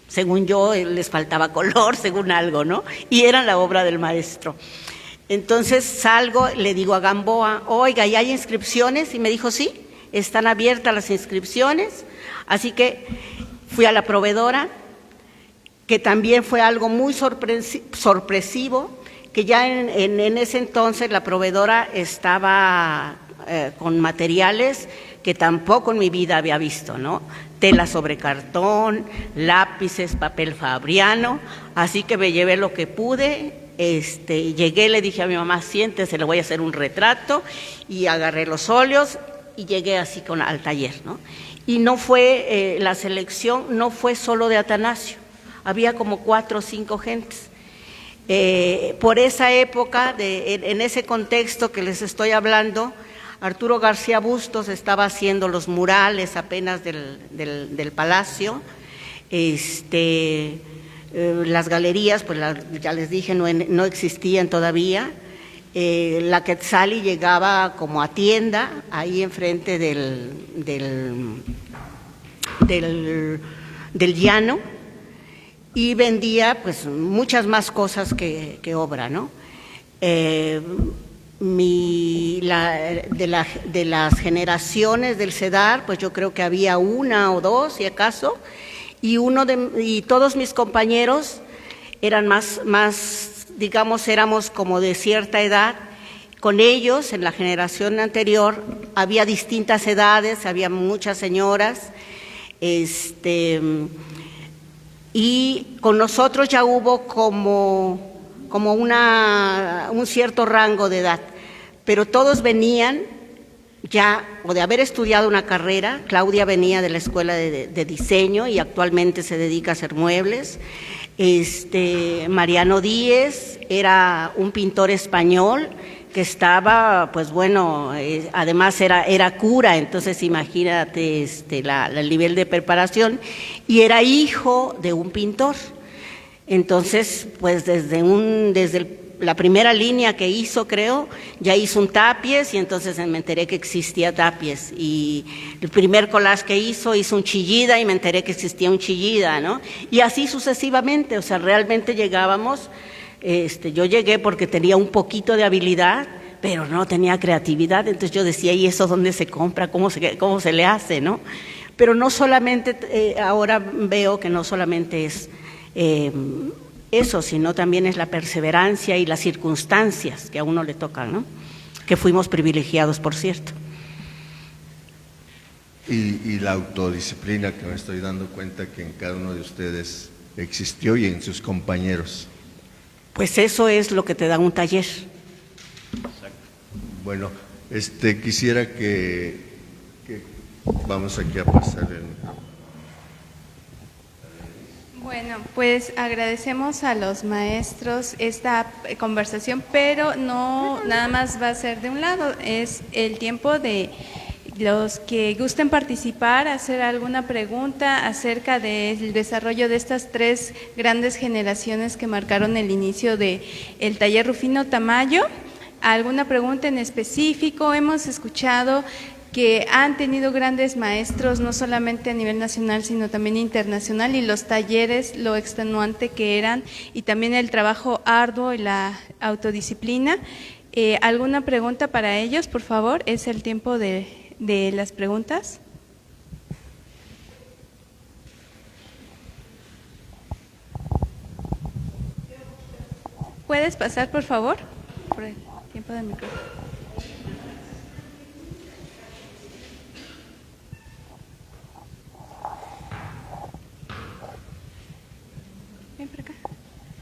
según yo les faltaba color, según algo, ¿no? Y era la obra del maestro. Entonces salgo, le digo a Gamboa, oiga, ¿y hay inscripciones? Y me dijo, sí, están abiertas las inscripciones. Así que fui a la proveedora, que también fue algo muy sorpresivo, que ya en ese entonces la proveedora estaba con materiales que tampoco en mi vida había visto, ¿no? Tela sobre cartón, lápices, papel fabriano, así que me llevé lo que pude. Llegué, le dije a mi mamá, siéntese, le voy a hacer un retrato, y agarré los óleos y llegué así al taller, ¿no? Y no fue, la selección no fue solo de Atanasio, había como 4 o 5 gentes. Por esa época, en ese contexto que les estoy hablando, Arturo García Bustos estaba haciendo los murales apenas del palacio, las galerías, pues ya les dije, no existían todavía. La Quetzali llegaba como a tienda, ahí enfrente del llano, y vendía pues muchas más cosas que obra, ¿no? De las generaciones del CEDAR, pues yo creo que había 1 o 2, si acaso, y todos mis compañeros eran más, digamos, éramos como de cierta edad. Con ellos, en la generación anterior, había distintas edades, había muchas señoras, y con nosotros ya hubo como un cierto rango de edad, pero todos venían ya o de haber estudiado una carrera. Claudia venía de la escuela de diseño y actualmente se dedica a hacer muebles. Mariano Díez era un pintor español que estaba, pues bueno, además era cura, entonces imagínate el nivel de preparación, y era hijo de un pintor. Entonces, pues desde la primera línea que hizo, creo, ya hizo un tapies, y entonces me enteré que existía tapies. Y el primer collage que hizo un chillida, y me enteré que existía un chillida, ¿no? Y así sucesivamente, o sea, realmente llegábamos. Yo llegué porque tenía un poquito de habilidad, pero no tenía creatividad, entonces yo decía, ¿y eso dónde se compra? ¿Cómo se le hace, no? Pero no solamente, ahora veo que no solamente es eso, sino también es la perseverancia y las circunstancias que a uno le tocan, ¿no? Que fuimos privilegiados, por cierto. Y la autodisciplina, que me estoy dando cuenta que en cada uno de ustedes existió y en sus compañeros. Pues eso es lo que te da un taller. Exacto. Bueno, quisiera que vamos aquí a pasar el micrófono. Bueno, pues agradecemos a los maestros esta conversación, pero no nada más va a ser de un lado, es el tiempo de los que gusten participar, hacer alguna pregunta acerca del desarrollo de estas tres grandes generaciones que marcaron el inicio del taller Rufino Tamayo. ¿Alguna pregunta en específico? Hemos escuchado que han tenido grandes maestros, no solamente a nivel nacional, sino también internacional, y los talleres, lo extenuante que eran, y también el trabajo arduo y la autodisciplina. ¿Alguna pregunta para ellos, por favor? Es el tiempo de las preguntas. ¿Puedes pasar, por favor? Por el tiempo del micrófono. Ven por acá.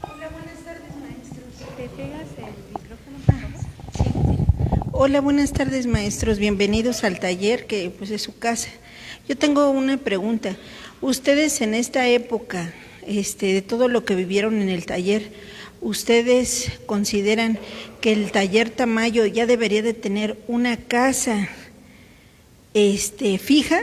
Hola, buenas tardes, maestros. ¿Te pegas el micrófono, por favor? Sí. Hola, buenas tardes, maestros. Bienvenidos al taller, que pues es su casa. Yo tengo una pregunta. Ustedes en esta época, de todo lo que vivieron en el taller, ¿ustedes consideran que el taller Tamayo ya debería de tener una casa fija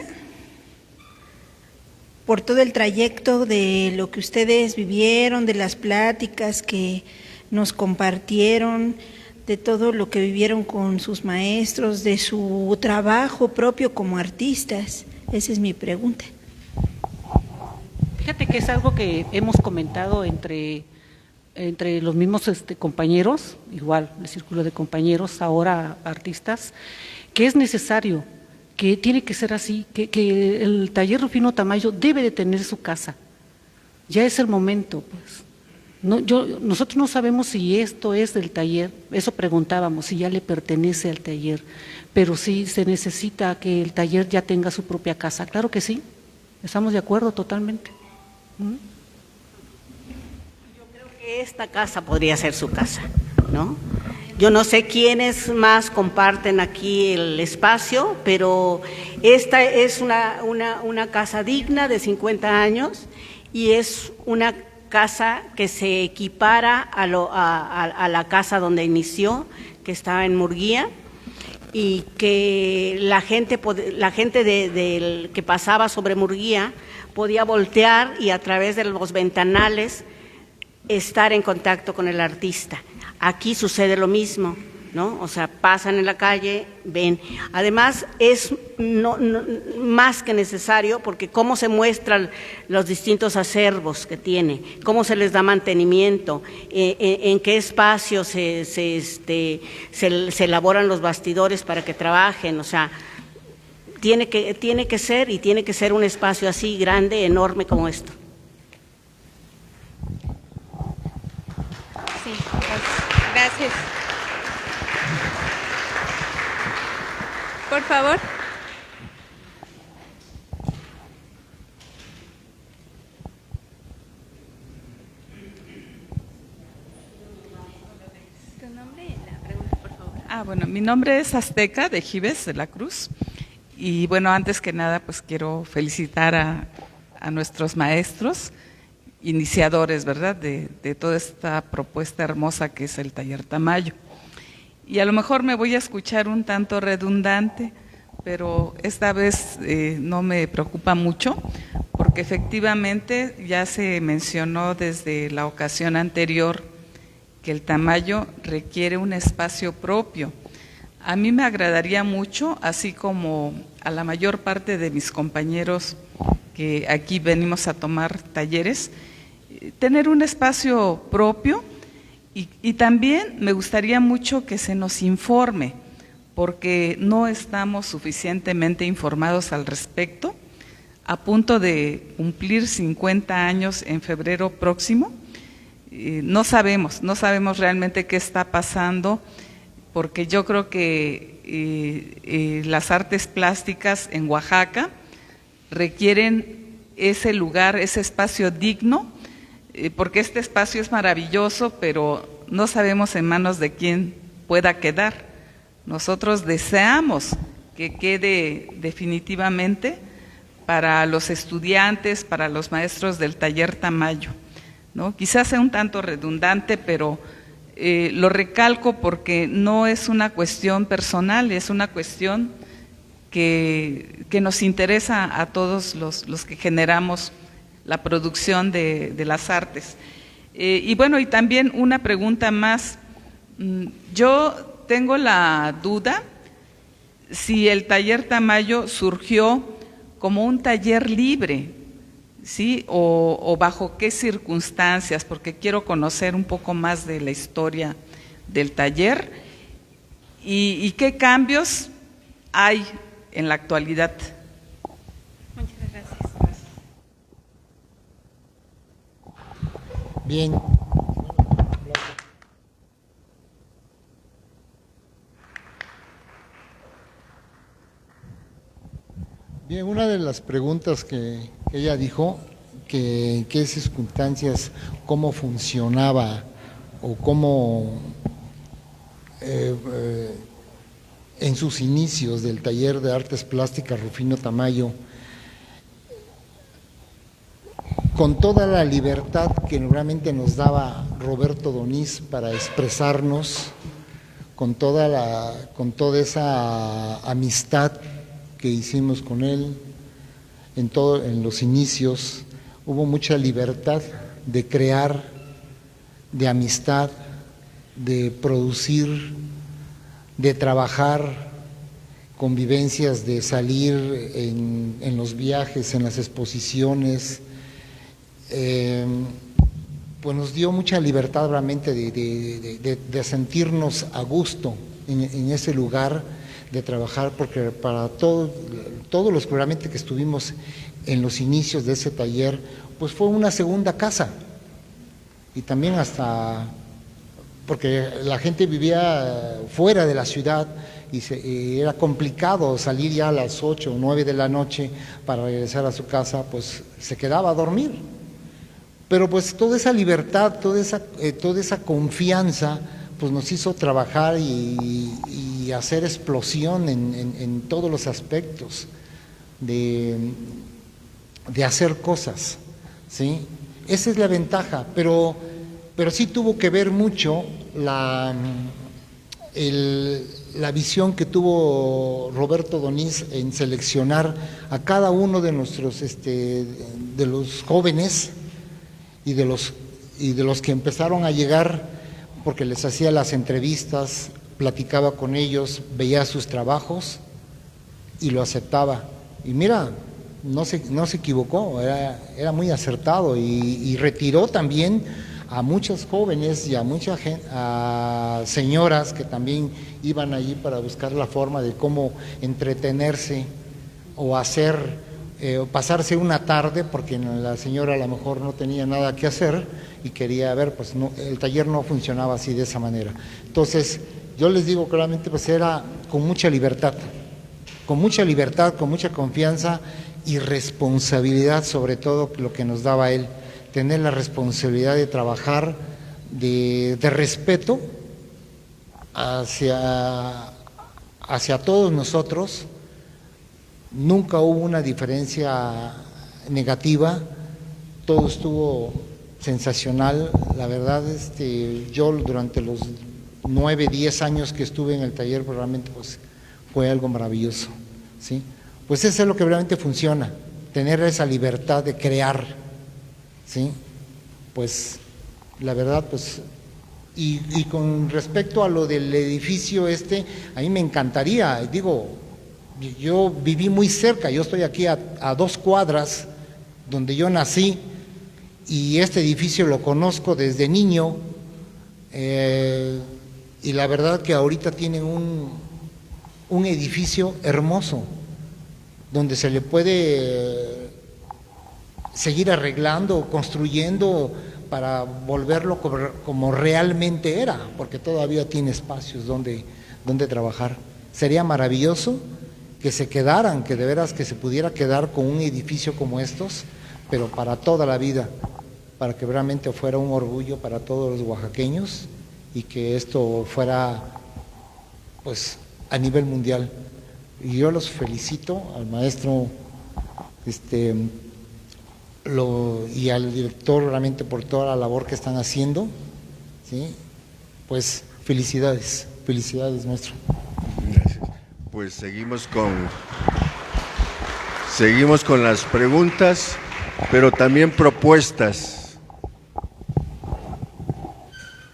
por todo el trayecto de lo que ustedes vivieron, de las pláticas que nos compartieron, de todo lo que vivieron con sus maestros, de su trabajo propio como artistas? Esa es mi pregunta. Fíjate que es algo que hemos comentado entre los mismos compañeros, igual el círculo de compañeros, ahora artistas, que es necesario, que tiene que ser así, que el taller Rufino Tamayo debe de tener su casa. Ya es el momento, pues. Nosotros no sabemos si esto es del taller, eso preguntábamos, si ya le pertenece al taller, pero sí se necesita que el taller ya tenga su propia casa. Claro que sí, estamos de acuerdo totalmente. Yo creo que esta casa podría ser su casa, ¿no? Yo no sé quiénes más comparten aquí el espacio, pero esta es una casa digna de 50 años y es una casa que se equipara a la casa donde inició, que estaba en Murguía, y que la gente que pasaba sobre Murguía podía voltear y a través de los ventanales estar en contacto con el artista. Aquí sucede lo mismo, ¿no? O sea, pasan en la calle, ven. Además, es más que necesario, porque cómo se muestran los distintos acervos que tiene, cómo se les da mantenimiento, en qué espacio se elaboran los bastidores para que trabajen, o sea, tiene que ser un espacio así grande, enorme como esto. Sí, gracias. Por favor. ¿Tu nombre y la pregunta, por favor? Bueno, mi nombre es Azteca de Gives de la Cruz. Y bueno, antes que nada, pues quiero felicitar a nuestros maestros iniciadores, ¿verdad?, de toda esta propuesta hermosa que es el Taller Tamayo. Y a lo mejor me voy a escuchar un tanto redundante, pero esta vez no me preocupa mucho, porque efectivamente ya se mencionó desde la ocasión anterior que el Tamayo requiere un espacio propio. A mí me agradaría mucho, así como a la mayor parte de mis compañeros que aquí venimos a tomar talleres, tener un espacio propio y también me gustaría mucho que se nos informe, porque no estamos suficientemente informados al respecto. A punto de cumplir 50 años en febrero próximo, no sabemos realmente qué está pasando, porque yo creo que las artes plásticas en Oaxaca requieren ese lugar, ese espacio digno, porque este espacio es maravilloso, pero no sabemos en manos de quién pueda quedar. Nosotros deseamos que quede definitivamente para los estudiantes, para los maestros del Taller Tamayo, ¿no? Quizás sea un tanto redundante, pero lo recalco porque no es una cuestión personal, es una cuestión que nos interesa a todos los que generamos la producción de las artes. Y bueno, y también una pregunta más. Yo tengo la duda si el Taller Tamayo surgió como un taller libre, ¿sí? O bajo qué circunstancias, porque quiero conocer un poco más de la historia del taller y qué cambios hay en la actualidad. Muchas gracias. Bien. Bien, una de las preguntas que ella dijo, que en qué circunstancias, cómo funcionaba o cómo en sus inicios del Taller de Artes Plásticas Rufino Tamayo, con toda la libertad que realmente nos daba Roberto Doniz para expresarnos, con toda esa amistad que hicimos con él en los inicios, hubo mucha libertad de crear, de amistad, de producir, de trabajar, convivencias, de salir en los viajes, en las exposiciones. Pues nos dio mucha libertad realmente de sentirnos a gusto en ese lugar, de trabajar, porque para todos los que realmente que estuvimos en los inicios de ese taller, pues fue una segunda casa. Y también hasta, porque la gente vivía fuera de la ciudad y era complicado salir ya a las 8 o 9 de la noche para regresar a su casa, pues se quedaba a dormir. Pero pues toda esa libertad, toda esa confianza, pues nos hizo trabajar y hacer explosión en todos los aspectos de hacer cosas, ¿sí? Esa es la ventaja, pero sí tuvo que ver mucho la visión que tuvo Roberto Doniz en seleccionar a cada uno de nuestros de los jóvenes y de los que empezaron a llegar, porque les hacía las entrevistas, platicaba con ellos, veía sus trabajos y lo aceptaba. Y mira, no se equivocó, era muy acertado y retiró también a muchos jóvenes y a mucha gente, a señoras que también iban allí para buscar la forma de cómo entretenerse o hacer pasarse una tarde, porque la señora a lo mejor no tenía nada que hacer y quería ver, pues no, el taller no funcionaba así de esa manera. Entonces, yo les digo claramente, pues era con mucha libertad, con mucha confianza y responsabilidad, sobre todo lo que nos daba él, tener la responsabilidad de trabajar, de respeto hacia todos nosotros. Nunca hubo una diferencia negativa, todo estuvo sensacional. La verdad, yo durante los 9, 10 años que estuve en el taller, pues realmente pues, fue algo maravilloso, ¿sí? Pues eso es lo que realmente funciona, tener esa libertad de crear, ¿sí? Pues la verdad, pues, y con respecto a lo del edificio a mí me encantaría, digo, yo viví muy cerca, yo estoy aquí a 2 cuadras donde yo nací, y este edificio lo conozco desde niño, y la verdad que ahorita tienen un edificio hermoso, donde se le puede seguir arreglando, construyendo para volverlo como realmente era, porque todavía tiene espacios donde trabajar. Sería maravilloso que se quedaran, que de veras que se pudiera quedar con un edificio como estos, pero para toda la vida, para que realmente fuera un orgullo para todos los oaxaqueños y que esto fuera pues a nivel mundial. Y yo los felicito al maestro y al director realmente por toda la labor que están haciendo, ¿sí? Pues felicidades maestro. Gracias. Pues seguimos con las preguntas, pero también propuestas.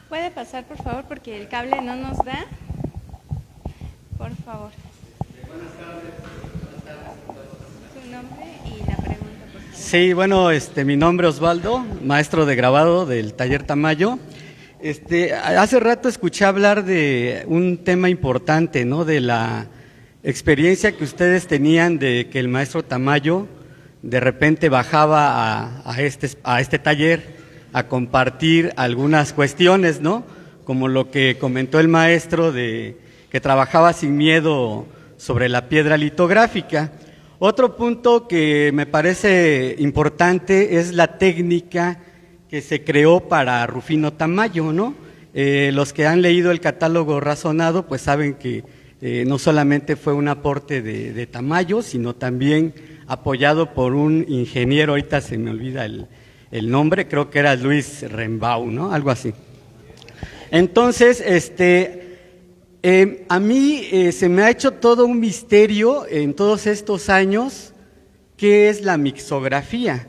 ¿Puede pasar, por favor, porque el cable no nos da? Por favor. Su nombre y la pregunta, por favor. Sí, bueno, mi nombre es Osvaldo, maestro de grabado del taller Tamayo. Hace rato escuché hablar de un tema importante, ¿no? De la experiencia que ustedes tenían de que el maestro Tamayo de repente bajaba a este taller a compartir algunas cuestiones, ¿no? Como lo que comentó el maestro de que trabajaba sin miedo sobre la piedra litográfica. Otro punto que me parece importante es la técnica que se creó para Rufino Tamayo, ¿no? Los que han leído el catálogo razonado, pues saben que no solamente fue un aporte de Tamayo, sino también apoyado por un ingeniero, ahorita se me olvida el nombre, creo que era Luis Rembau, ¿no? Algo así. Entonces, a mí se me ha hecho todo un misterio en todos estos años qué es la mixografía.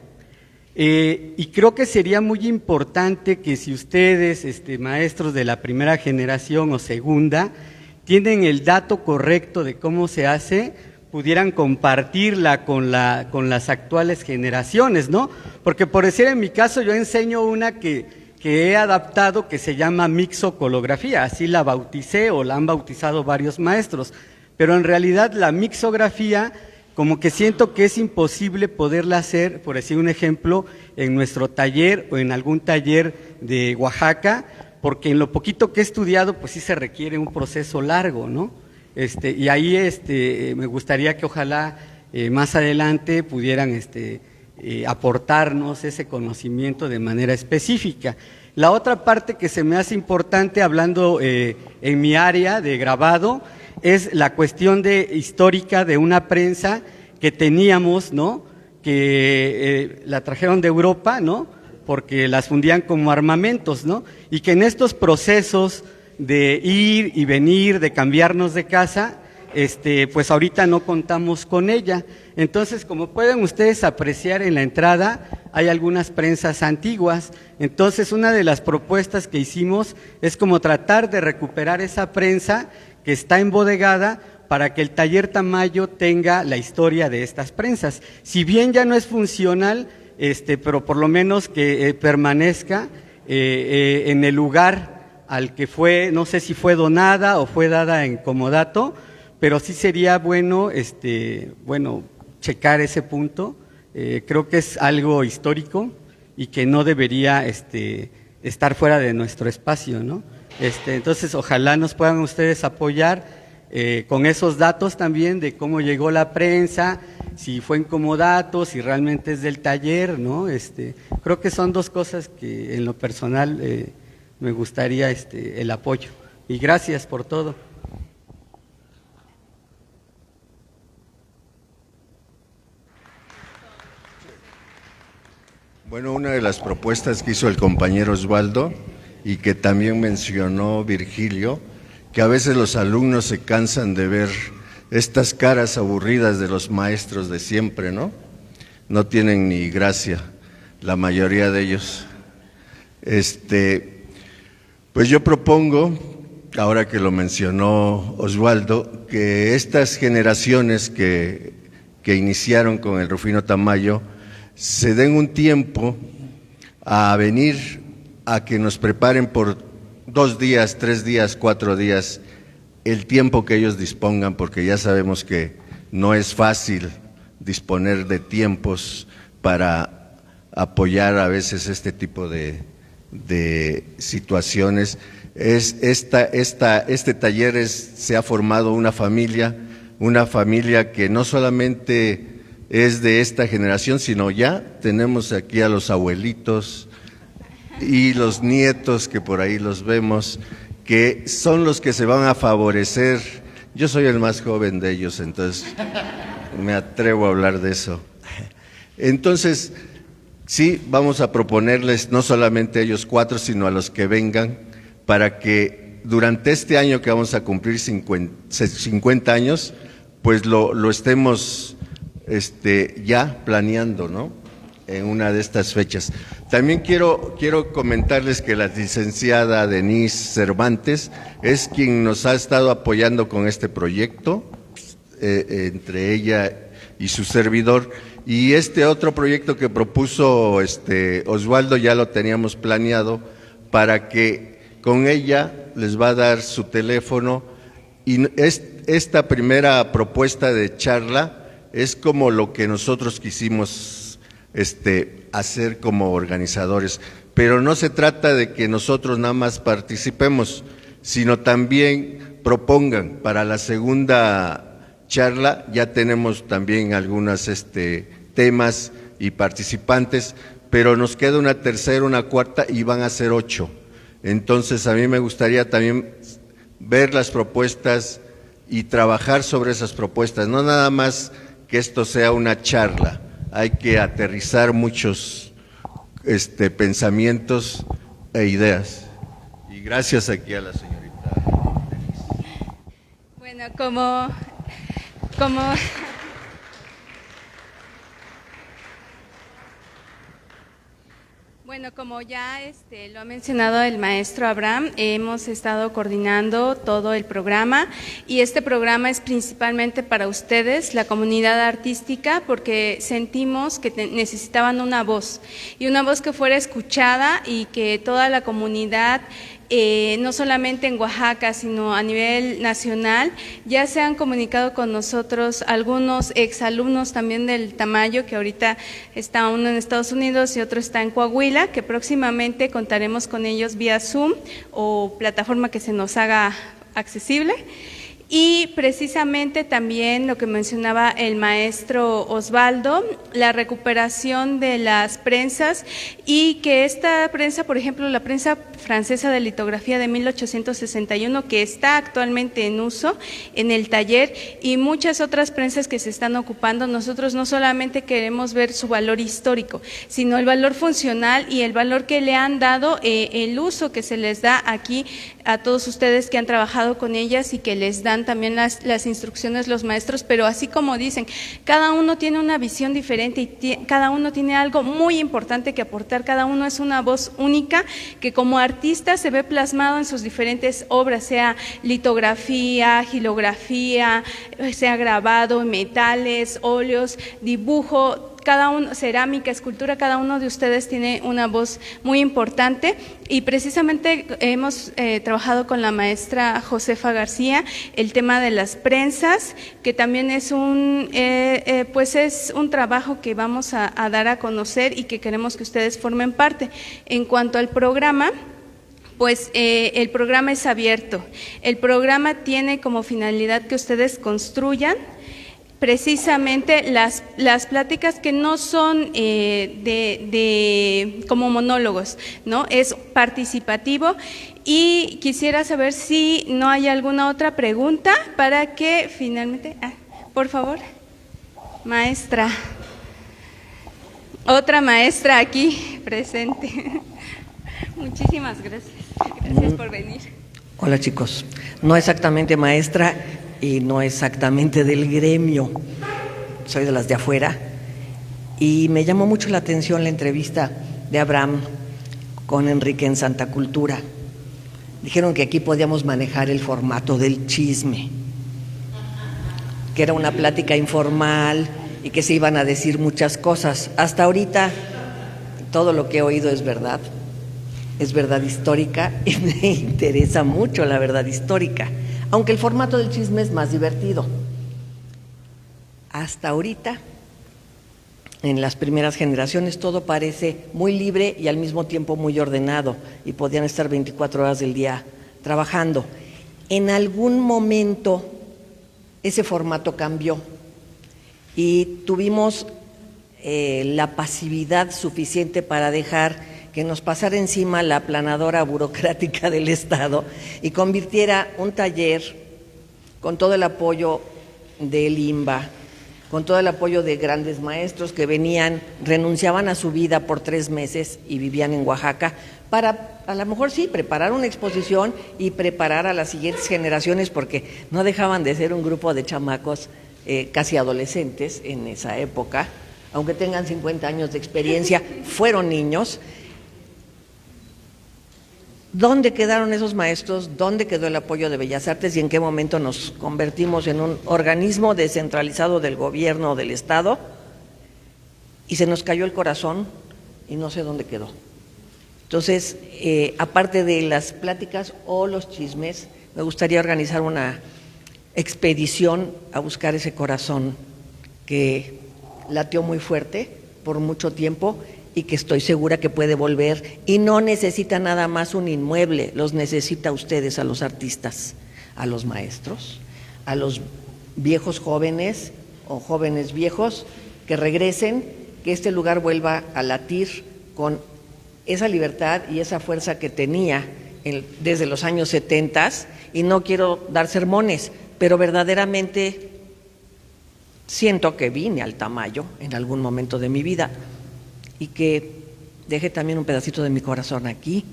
Y creo que sería muy importante que si ustedes, maestros de la primera generación o segunda, tienen el dato correcto de cómo se hace, pudieran compartirla con las actuales generaciones, ¿no? Porque por decir en mi caso yo enseño una que he adaptado que se llama mixocolografía, así la bauticé o la han bautizado varios maestros, pero en realidad la mixografía como que siento que es imposible poderla hacer, por decir un ejemplo, en nuestro taller o en algún taller de Oaxaca, porque en lo poquito que he estudiado, pues sí se requiere un proceso largo, ¿no? Y ahí me gustaría que ojalá más adelante pudieran aportarnos ese conocimiento de manera específica. La otra parte que se me hace importante, hablando en mi área de grabado, es la cuestión histórica de una prensa que teníamos, ¿no? Que la trajeron de Europa, ¿no? Porque las fundían como armamentos, ¿no? Y que en estos procesos de ir y venir, de cambiarnos de casa, pues ahorita no contamos con ella. Entonces, como pueden ustedes apreciar en la entrada, hay algunas prensas antiguas. Entonces, una de las propuestas que hicimos es como tratar de recuperar esa prensa que está embodegada para que el taller Tamayo tenga la historia de estas prensas. Si bien ya no es funcional, pero por lo menos que permanezca en el lugar al que fue, no sé si fue donada o fue dada en comodato, pero sí sería bueno, checar ese punto. Creo que es algo histórico y que no debería estar fuera de nuestro espacio, ¿no? Entonces, ojalá nos puedan ustedes apoyar con esos datos también de cómo llegó la prensa, si fue en comodato, si realmente es del taller, ¿no? Creo que son dos cosas que en lo personal me gustaría el apoyo. Y gracias por todo. Bueno, una de las propuestas que hizo el compañero Osvaldo y que también mencionó Virgilio, que a veces los alumnos se cansan de ver estas caras aburridas de los maestros de siempre, ¿no? No tienen ni gracia, la mayoría de ellos. Pues yo propongo, ahora que lo mencionó Osvaldo, que estas generaciones que iniciaron con el Rufino Tamayo se den un tiempo a venir a que nos preparen por 2 días, 3 días, 4 días, el tiempo que ellos dispongan, porque ya sabemos que no es fácil disponer de tiempos para apoyar a veces este tipo de situaciones. Este taller se ha formado una familia que no solamente es de esta generación, sino ya tenemos aquí a los abuelitos y los nietos que por ahí los vemos, que son los que se van a favorecer. Yo soy el más joven de ellos, entonces me atrevo a hablar de eso. Entonces, sí, vamos a proponerles no solamente a ellos 4, sino a los que vengan, para que durante este año que vamos a cumplir 50 años, pues lo estemos ya planeando, ¿no? En una de estas fechas. También quiero comentarles que la licenciada Denise Cervantes es quien nos ha estado apoyando con este proyecto, entre ella y su servidor, y este otro proyecto que propuso Osvaldo ya lo teníamos planeado para que con ella les va a dar su teléfono, y esta primera propuesta de charla es como lo que nosotros quisimos hacer como organizadores, pero no se trata de que nosotros nada más participemos, sino también propongan. Para la segunda charla ya tenemos también algunos temas y participantes, pero nos queda una tercera, una cuarta y van a ser 8. Entonces a mí me gustaría también ver las propuestas y trabajar sobre esas propuestas, no nada más que esto sea una charla. Hay que aterrizar muchos pensamientos e ideas. Y gracias aquí a la señorita Denise. Bueno, como ya lo ha mencionado el maestro Abraham, hemos estado coordinando todo el programa, y este programa es principalmente para ustedes, la comunidad artística, porque sentimos que necesitaban una voz, y una voz que fuera escuchada, y que toda la comunidad, no solamente en Oaxaca, sino a nivel nacional, ya se han comunicado con nosotros algunos exalumnos también del Tamayo, que ahorita está uno en Estados Unidos y otro está en Coahuila, que próximamente contaremos con ellos vía Zoom o plataforma que se nos haga accesible. Y precisamente también lo que mencionaba el maestro Osvaldo, la recuperación de las prensas, y que esta prensa, por ejemplo, la prensa francesa de litografía de 1861, que está actualmente en uso en el taller, y muchas otras prensas que se están ocupando, nosotros no solamente queremos ver su valor histórico, sino el valor funcional y el valor que le han dado, el uso que se les da aquí a todos ustedes que han trabajado con ellas y que les dan también las instrucciones los maestros, pero así como dicen, cada uno tiene una visión diferente y cada uno tiene algo muy importante que aportar, cada uno es una voz única que como artista se ve plasmado en sus diferentes obras, sea litografía, gilografía, sea grabado, metales, óleos, dibujo, cada uno, cerámica, escultura, cada uno de ustedes tiene una voz muy importante, y precisamente hemos trabajado con la maestra Josefa García el tema de las prensas, que también es es un trabajo que vamos a dar a conocer y que queremos que ustedes formen parte. En cuanto al programa, pues el programa es abierto. El programa tiene como finalidad que ustedes construyan precisamente las pláticas que no son como monólogos, ¿no? Es participativo, y quisiera saber si no hay alguna otra pregunta para que finalmente, por favor, maestra. otra maestra aquí presente. Muchísimas gracias. Gracias por venir. Hola chicos, no exactamente maestra y no exactamente del gremio, soy de las de afuera, y me llamó mucho la atención la entrevista de Abraham con Enrique en Santa Cultura. Dijeron que aquí podíamos manejar el formato del chisme, que era una plática informal y que se iban a decir muchas cosas. Hasta ahorita todo lo que he oído es verdad histórica y me interesa mucho la verdad histórica, aunque el formato del chisme es más divertido. Hasta ahorita, en las primeras generaciones, todo parece muy libre y al mismo tiempo muy ordenado y podían estar 24 horas del día trabajando. En algún momento ese formato cambió y tuvimos la pasividad suficiente para dejar que nos pasara encima la aplanadora burocrática del Estado y convirtiera un taller con todo el apoyo del INBA, con todo el apoyo de grandes maestros que venían, renunciaban a su vida por 3 meses y vivían en Oaxaca para, a lo mejor sí, preparar una exposición y preparar a las siguientes generaciones, porque no dejaban de ser un grupo de chamacos casi adolescentes en esa época, aunque tengan 50 años de experiencia, fueron niños. ¿Dónde quedaron esos maestros? ¿Dónde quedó el apoyo de Bellas Artes? ¿Y en qué momento nos convertimos en un organismo descentralizado del gobierno o del Estado? Y se nos cayó el corazón y no sé dónde quedó. Entonces, aparte de las pláticas o los chismes, me gustaría organizar una expedición a buscar ese corazón que latió muy fuerte por mucho tiempo y que estoy segura que puede volver, y no necesita nada más un inmueble, los necesita a ustedes, a los artistas, a los maestros, a los viejos jóvenes o jóvenes viejos que regresen, que este lugar vuelva a latir con esa libertad y esa fuerza que tenía desde los años 70, y no quiero dar sermones, pero verdaderamente siento que vine al Tamayo en algún momento de mi vida y que dejé también un pedacito de mi corazón aquí.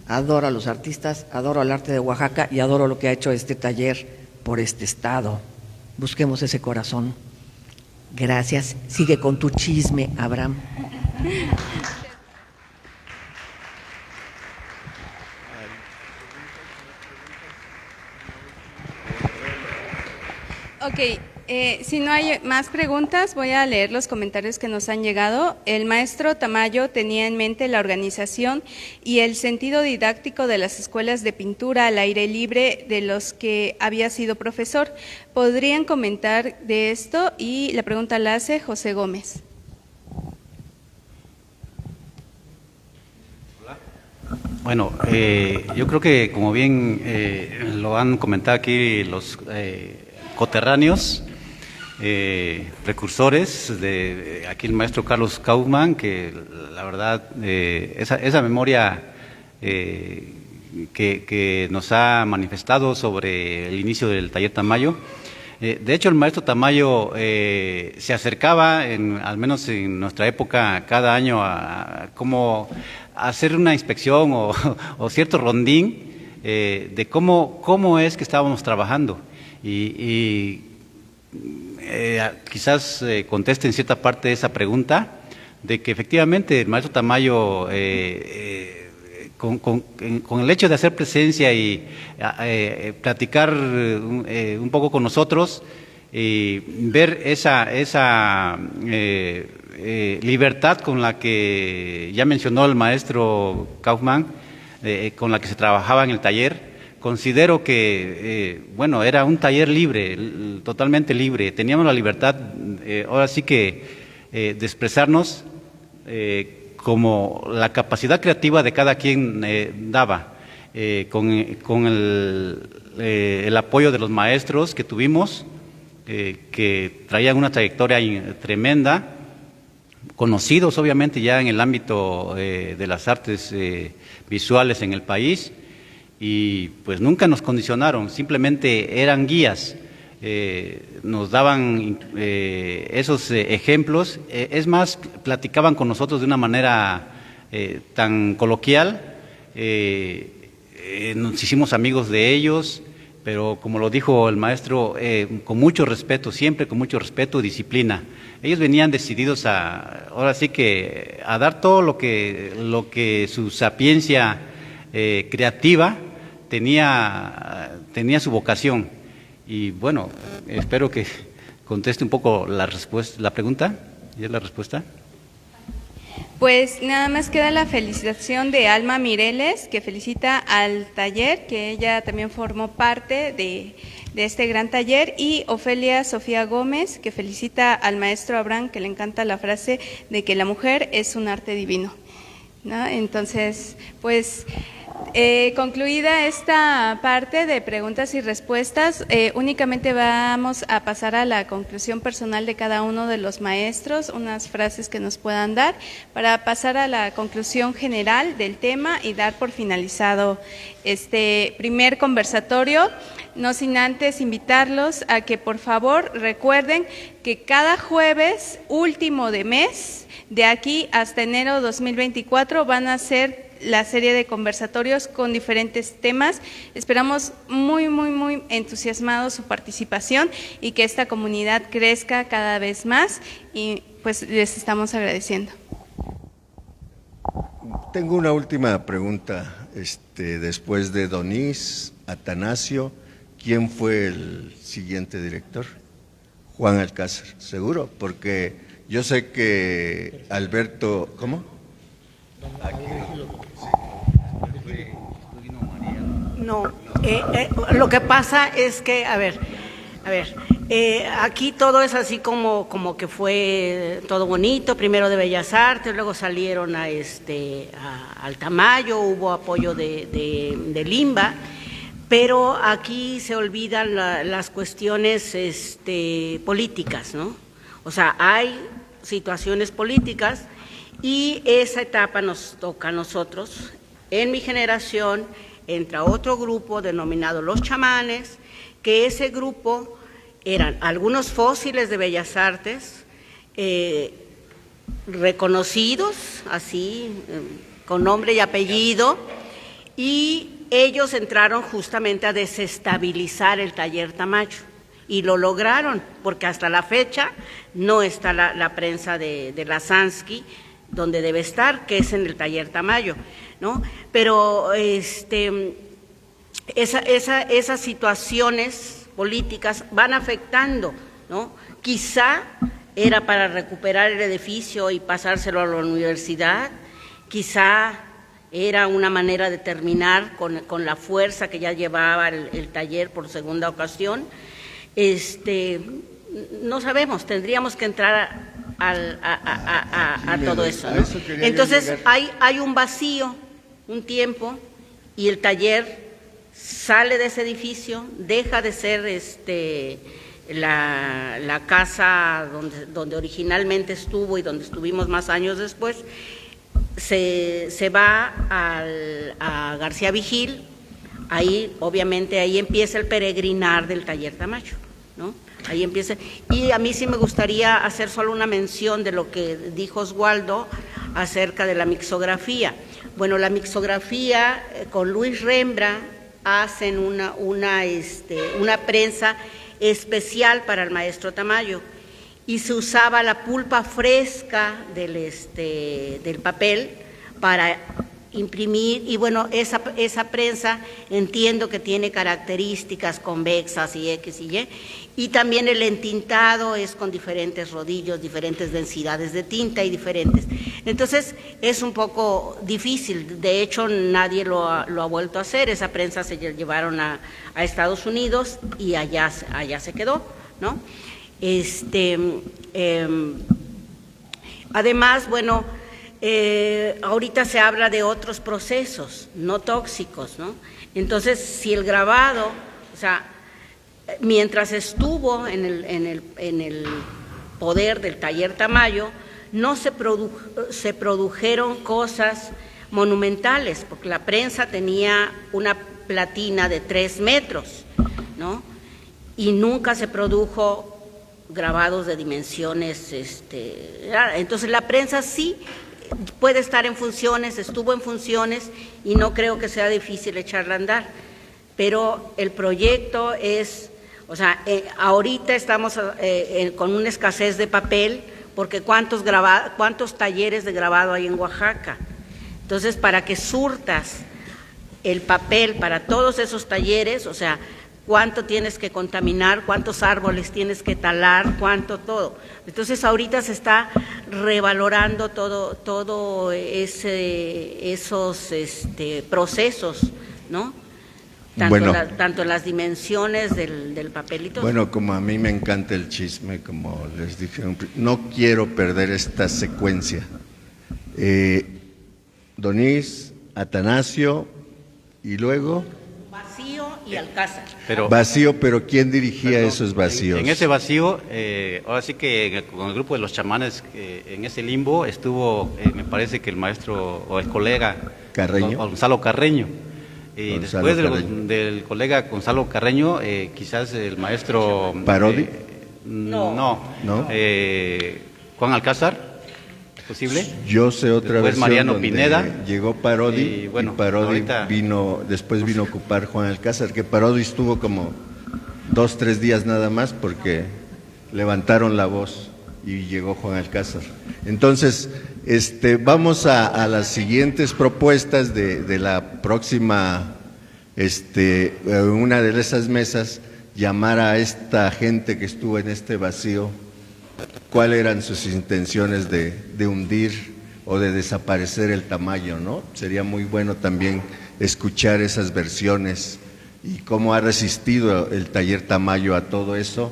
Adoro a los artistas, adoro al arte de Oaxaca y adoro lo que ha hecho este taller por este estado. Busquemos ese corazón. Gracias. Sigue con tu chisme, Abraham. Ok, si no hay más preguntas, voy a leer los comentarios que nos han llegado. El maestro Tamayo tenía en mente la organización y el sentido didáctico de las escuelas de pintura al aire libre de los que había sido profesor. ¿Podrían comentar de esto? Y la pregunta la hace José Gómez. Bueno, yo creo que como bien lo han comentado aquí los coterráneos, precursores de aquí el maestro Carlos Kaufmann, que la verdad esa memoria que nos ha manifestado sobre el inicio del taller Tamayo. De hecho, el maestro Tamayo se acercaba, al menos en nuestra época, cada año a cómo hacer una inspección o cierto rondín de cómo es que estábamos trabajando. Y quizás conteste en cierta parte esa pregunta de que efectivamente el maestro Tamayo con el hecho de hacer presencia y platicar un poco con nosotros y ver esa libertad con la que ya mencionó el maestro Kaufmann, con la que se trabajaba en el taller. Considero que, bueno, era un taller libre, totalmente libre. Teníamos la libertad, ahora sí que, de expresarnos como la capacidad creativa de cada quien daba, con el apoyo de los maestros que tuvimos, que traían una trayectoria tremenda, conocidos obviamente ya en el ámbito de las artes visuales en el país. Y pues nunca nos condicionaron, simplemente eran guías. nos daban esos ejemplos, es más, platicaban con nosotros de una manera tan coloquial, nos hicimos amigos de ellos, pero como lo dijo el maestro, con mucho respeto, siempre con mucho respeto y disciplina. Ellos venían decididos ahora sí que a dar todo lo que su sapiencia creativa tenía su vocación. Y bueno, espero que conteste un poco la pregunta. ¿Y es la respuesta? Pues nada más queda la felicitación de Alma Mireles, que felicita al taller, que ella también formó parte de este gran taller, y Ofelia Sofía Gómez, que felicita al maestro Abraham, que le encanta la frase de que la mujer es un arte divino, ¿no? Entonces, pues concluida esta parte de preguntas y respuestas, únicamente vamos a pasar a la conclusión personal de cada uno de los maestros, unas frases que nos puedan dar, para pasar a la conclusión general del tema y dar por finalizado este primer conversatorio, no sin antes invitarlos a que por favor recuerden que cada jueves último de mes, de aquí hasta enero 2024, van a ser la serie de conversatorios con diferentes temas. Esperamos muy entusiasmados su participación y que esta comunidad crezca cada vez más, y pues les estamos agradeciendo. Tengo una última pregunta. Después de Donís, Atanasio, ¿quién fue el siguiente director? Juan Alcázar, seguro, porque yo sé que Alberto, ¿cómo? No, lo que pasa es que, a ver, aquí todo es así como que fue todo bonito, primero de Bellas Artes, luego salieron al Tamayo, hubo apoyo de Limba, pero aquí se olvidan las cuestiones políticas, ¿no? O sea, hay situaciones políticas y esa etapa nos toca a nosotros. En mi generación entra otro grupo denominado Los Chamanes, que ese grupo eran algunos fósiles de Bellas Artes, reconocidos, así, con nombre y apellido, y ellos entraron justamente a desestabilizar el taller Tamayo, y lo lograron, porque hasta la fecha no está la prensa de la Sansky donde debe estar, que es en el taller Tamayo, ¿no? Pero esas situaciones políticas van afectando, ¿no? Quizá era para recuperar el edificio y pasárselo a la universidad, quizá era una manera de terminar con la fuerza que ya llevaba el taller por segunda ocasión. No sabemos, tendríamos que entrar a todo eso, ¿no? Entonces hay un vacío, un tiempo, y el taller sale de ese edificio, deja de ser la casa donde originalmente estuvo y donde estuvimos más años después, se va a García Vigil. Ahí obviamente ahí empieza el peregrinar del taller Tamayo, ¿no? Ahí empieza. Y a mí sí me gustaría hacer solo una mención de lo que dijo Oswaldo acerca de la mixografía. Bueno, la mixografía con Luis Rembra hacen una prensa especial para el maestro Tamayo, y se usaba la pulpa fresca del papel para imprimir, y bueno, esa prensa entiendo que tiene características convexas y X y Y, y también el entintado es con diferentes rodillos, diferentes densidades de tinta y diferentes. Entonces es un poco difícil, de hecho nadie lo ha vuelto a hacer. Esa prensa se llevaron a Estados Unidos y allá se quedó, ¿no? Además, bueno, ahorita se habla de otros procesos no tóxicos, ¿no? Entonces, si el grabado, o sea, mientras estuvo en el poder del taller Tamayo, no se produjeron cosas monumentales, porque la prensa tenía una platina de 3 metros, ¿no? y nunca se produjo grabados de dimensiones, entonces la prensa sí puede estar en funciones, estuvo en funciones y no creo que sea difícil echarla a andar, pero el proyecto es, o sea, ahorita estamos con una escasez de papel, porque ¿cuántos talleres de grabado hay en Oaxaca? Entonces, para que surtas el papel para todos esos talleres, o sea, cuánto tienes que contaminar, cuántos árboles tienes que talar, cuánto todo. Entonces ahorita se está revalorando todo esos procesos, ¿no? Tanto las dimensiones del papelito. Bueno, como a mí me encanta el chisme, como les dije, no quiero perder esta secuencia. Donis, Atanasio y luego... Vacío y Alcázar. Vacío, pero ¿quién dirigía esos vacíos? En ese vacío, ahora sí que con el grupo de los chamanes, en ese limbo estuvo, me parece que el maestro o el colega Carreño. Gonzalo Carreño. Y Gonzalo después Carreño. del colega Gonzalo Carreño, quizás el maestro... ¿Parodi? No. Juan Alcázar. ¿Posible? Yo sé otra Después versión Mariano donde Pineda. llegó Parodi Y bueno, y Parodi ahorita... después vino a ocupar Juan Alcázar, que Parodi estuvo como 2-3 días nada más porque levantaron la voz y llegó Juan Alcázar. Entonces, vamos a las siguientes propuestas de la próxima, una de esas mesas, llamar a esta gente que estuvo en este vacío. ¿Cuáles eran sus intenciones de hundir o de desaparecer el Tamayo, no? Sería muy bueno también escuchar esas versiones y cómo ha resistido el taller Tamayo a todo eso,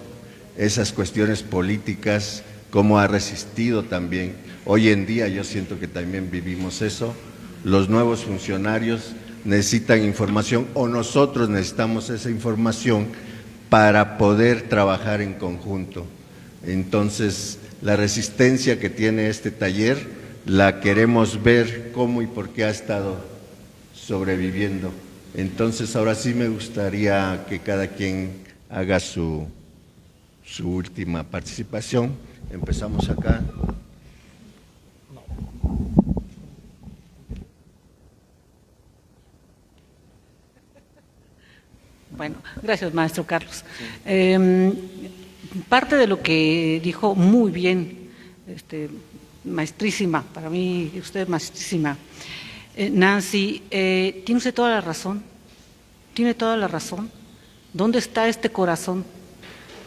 esas cuestiones políticas, cómo ha resistido también. Hoy en día yo siento que también vivimos eso. Los nuevos funcionarios necesitan información o nosotros necesitamos esa información para poder trabajar en conjunto. Entonces, la resistencia que tiene este taller la queremos ver cómo y por qué ha estado sobreviviendo. Entonces, ahora sí me gustaría que cada quien haga su última participación. Empezamos acá. Bueno, gracias, maestro Carlos. Parte de lo que dijo muy bien, maestrísima, para mí usted maestrísima, Nancy, tiene usted toda la razón, tiene toda la razón. ¿Dónde está este corazón?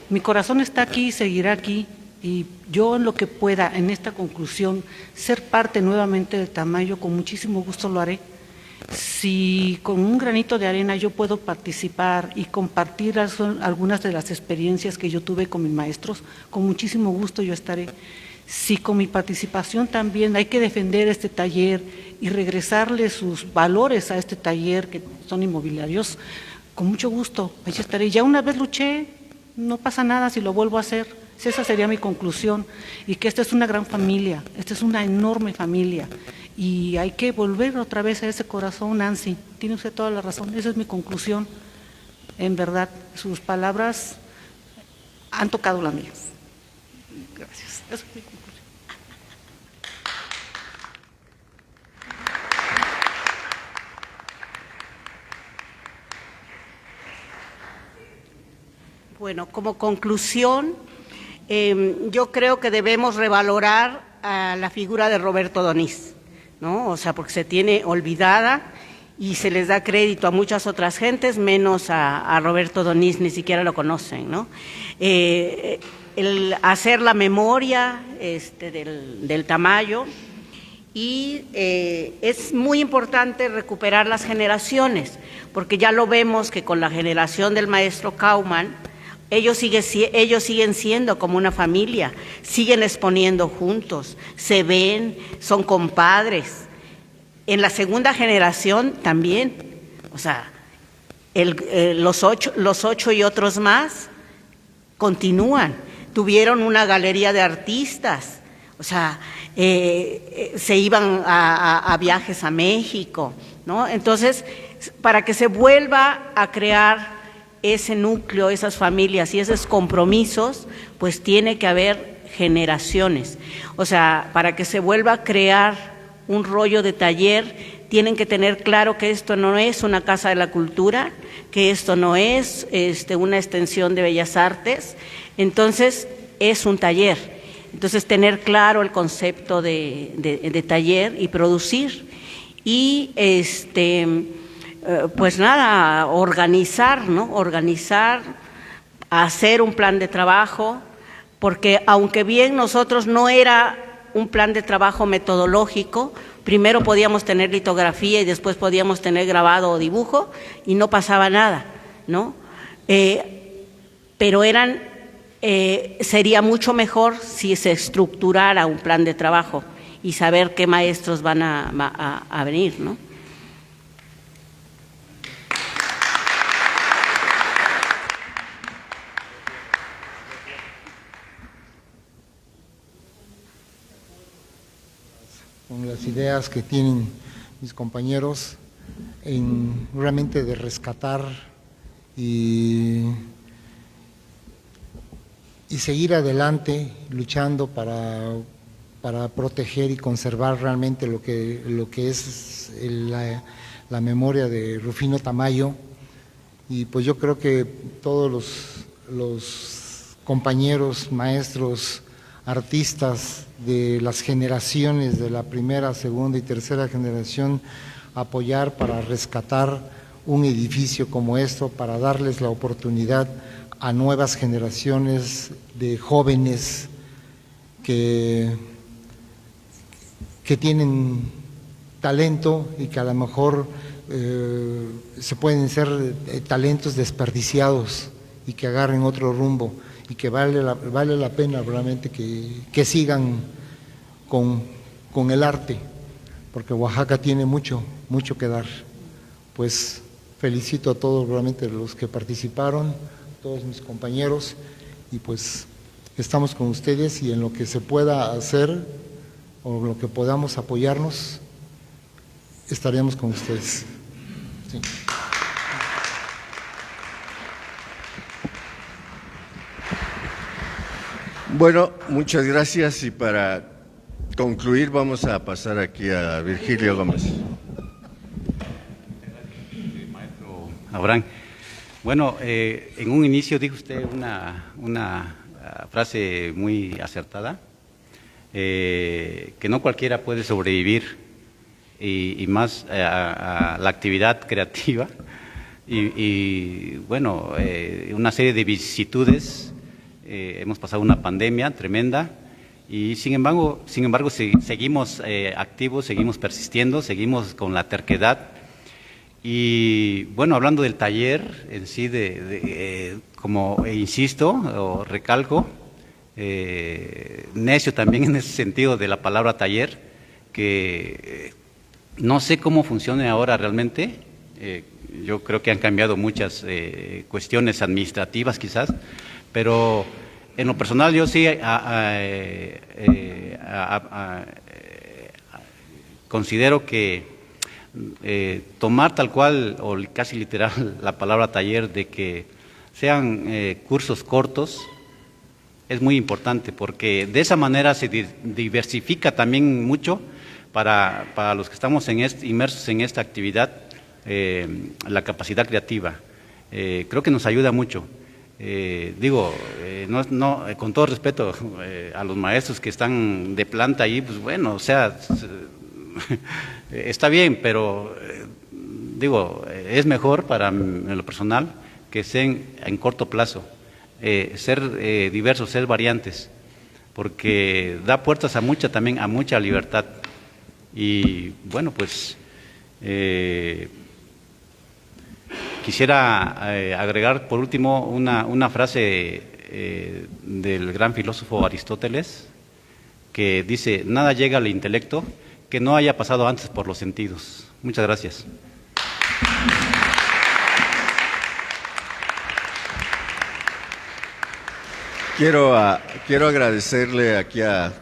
Mi corazón está aquí y seguirá aquí, y yo en lo que pueda, en esta conclusión, ser parte nuevamente del Tamayo, con muchísimo gusto lo haré. Si con un granito de arena yo puedo participar y compartir algunas de las experiencias que yo tuve con mis maestros, con muchísimo gusto yo estaré. Si con mi participación también hay que defender este taller y regresarle sus valores a este taller, que son inmobiliarios, con mucho gusto, ahí estaré. Ya una vez luché, no pasa nada si lo vuelvo a hacer. Esa sería mi conclusión, y que esta es una gran familia, esta es una enorme familia, y hay que volver otra vez a ese corazón. Nancy, tiene usted toda la razón, esa es mi conclusión. En verdad, sus palabras han tocado las mías. Gracias. Esa es mi conclusión. Bueno, como conclusión, yo creo que debemos revalorar a la figura de Roberto Donís, ¿no? O sea, porque se tiene olvidada y se les da crédito a muchas otras gentes, menos a Roberto Donís, ni siquiera lo conocen, ¿no? El hacer la memoria del Tamayo, y es muy importante recuperar las generaciones, porque ya lo vemos que con la generación del maestro Kaumann, ellos siguen siendo como una familia, siguen exponiendo juntos, se ven, son compadres. En la segunda generación también, o sea, los ocho y otros más continúan. Tuvieron una galería de artistas, o sea, se iban a viajes a México, ¿no? Entonces, para que se vuelva a crear ese núcleo, esas familias y esos compromisos, pues tiene que haber generaciones. O sea, para que se vuelva a crear un rollo de taller, tienen que tener claro que esto no es una casa de la cultura, que esto no es una extensión de Bellas Artes, entonces es un taller. Entonces tener claro el concepto de taller y producir. Y pues nada, organizar, ¿no? Organizar, hacer un plan de trabajo, porque aunque bien nosotros no era un plan de trabajo metodológico, primero podíamos tener litografía y después podíamos tener grabado o dibujo y no pasaba nada, ¿no? Pero sería mucho mejor si se estructurara un plan de trabajo y saber qué maestros van a venir, ¿no? Con las ideas que tienen mis compañeros en realmente de rescatar y seguir adelante luchando para proteger y conservar realmente lo que es la memoria de Rufino Tamayo. Y pues yo creo que todos los compañeros, maestros, artistas de las generaciones de la primera, segunda y tercera generación, apoyar para rescatar un edificio como esto, para darles la oportunidad a nuevas generaciones de jóvenes que tienen talento y que a lo mejor se pueden ser talentos desperdiciados y que agarren otro rumbo, y que vale la pena realmente que sigan con el arte, porque Oaxaca tiene mucho que dar. Pues felicito a todos realmente los que participaron, todos mis compañeros, y pues estamos con ustedes, y en lo que se pueda hacer o lo que podamos apoyarnos, estaremos con ustedes. Sí. Bueno, muchas gracias, y para concluir vamos a pasar aquí a Virgilio Gómez. Maestro Abraham, bueno, en un inicio dijo usted una frase muy acertada, que no cualquiera puede sobrevivir y más a la actividad creativa y bueno, una serie de vicisitudes. Hemos pasado una pandemia tremenda y sin embargo seguimos activos, seguimos persistiendo, seguimos con la terquedad. Y bueno, hablando del taller en sí, como insisto o recalco, necio también en ese sentido de la palabra taller, que no sé cómo funcione ahora realmente. Yo creo que han cambiado muchas cuestiones administrativas quizás, pero en lo personal yo sí considero que tomar tal cual o casi literal la palabra taller, de que sean cursos cortos, es muy importante, porque de esa manera se diversifica también mucho para los que estamos inmersos en esta actividad, la capacidad creativa. Creo que nos ayuda mucho. Con todo respeto a los maestros que están de planta ahí, pues bueno, o sea, está bien, pero es mejor en lo personal que sean en corto plazo, ser diversos, ser variantes, porque da puertas a mucha libertad. Y bueno, pues quisiera agregar por último una frase del gran filósofo Aristóteles, que dice: nada llega al intelecto que no haya pasado antes por los sentidos. Muchas gracias. Quiero agradecerle aquí a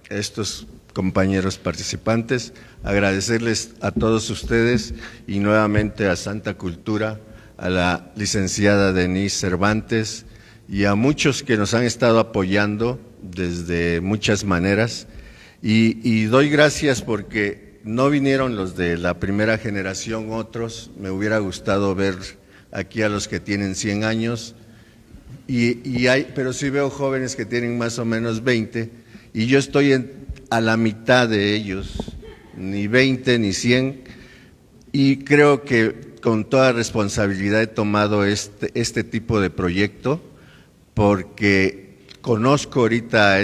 estos compañeros participantes, agradecerles a todos ustedes y nuevamente a Santa Cultura, a la licenciada Denise Cervantes y a muchos que nos han estado apoyando desde muchas maneras. Y doy gracias porque no vinieron los de la primera generación, otros. Me hubiera gustado ver aquí a los que tienen 100 años, pero sí veo jóvenes que tienen más o menos 20, y yo estoy a la mitad de ellos, ni 20 ni 100, y creo que con toda responsabilidad he tomado este tipo de proyecto, porque conozco ahorita a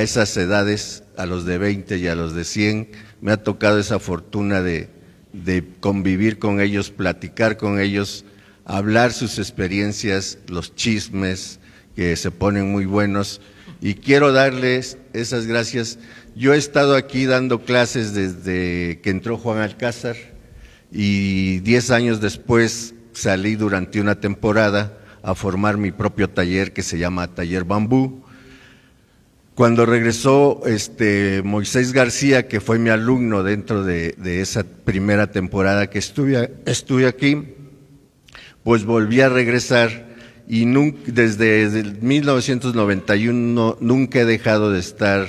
esas edades, a los de 20 y a los de 100, me ha tocado esa fortuna de convivir con ellos, platicar con ellos, hablar sus experiencias, los chismes que se ponen muy buenos, y quiero darles esas gracias. Yo he estado aquí dando clases desde que entró Juan Alcázar, y 10 años después salí durante una temporada a formar mi propio taller que se llama Taller Bambú. Cuando regresó Moisés García, que fue mi alumno dentro de esa primera temporada que estuve aquí, pues volví a regresar, y desde 1991 nunca he dejado de estar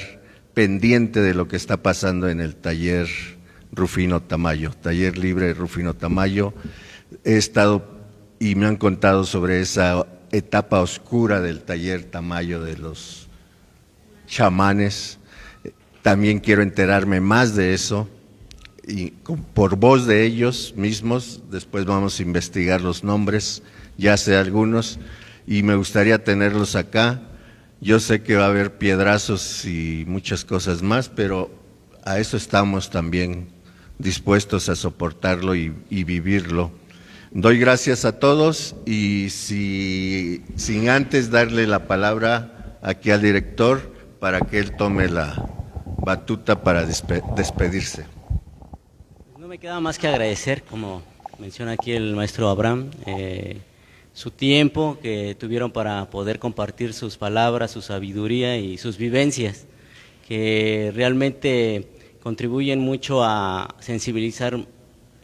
pendiente de lo que está pasando en el taller Rufino Tamayo, Taller Libre Rufino Tamayo. He estado y me han contado sobre esa etapa oscura del taller Tamayo de los chamanes. También quiero enterarme más de eso, y por voz de ellos mismos. Después vamos a investigar los nombres, ya sé algunos, y me gustaría tenerlos acá. Yo sé que va a haber piedrazos y muchas cosas más, pero a eso estamos también dispuestos a soportarlo y vivirlo. Doy gracias a todos, y sin antes darle la palabra aquí al director para que él tome la batuta para despedirse. No me queda más que agradecer, como menciona aquí el maestro Abraham, su tiempo que tuvieron para poder compartir sus palabras, su sabiduría y sus vivencias, que realmente contribuyen mucho a sensibilizar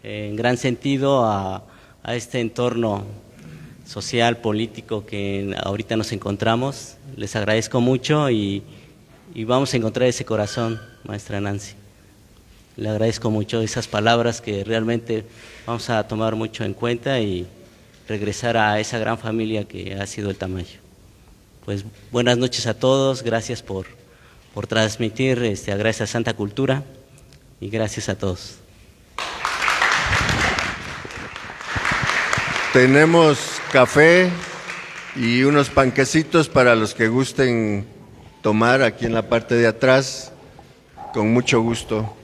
en gran sentido a este entorno social, político que ahorita nos encontramos. Les agradezco mucho y vamos a encontrar ese corazón, maestra Nancy. Le agradezco mucho esas palabras que realmente vamos a tomar mucho en cuenta y regresar a esa gran familia que ha sido el Tamayo. Pues buenas noches a todos, gracias por transmitir, gracias a Santa Cultura, y gracias a todos. Tenemos café y unos panquecitos para los que gusten tomar aquí en la parte de atrás, con mucho gusto.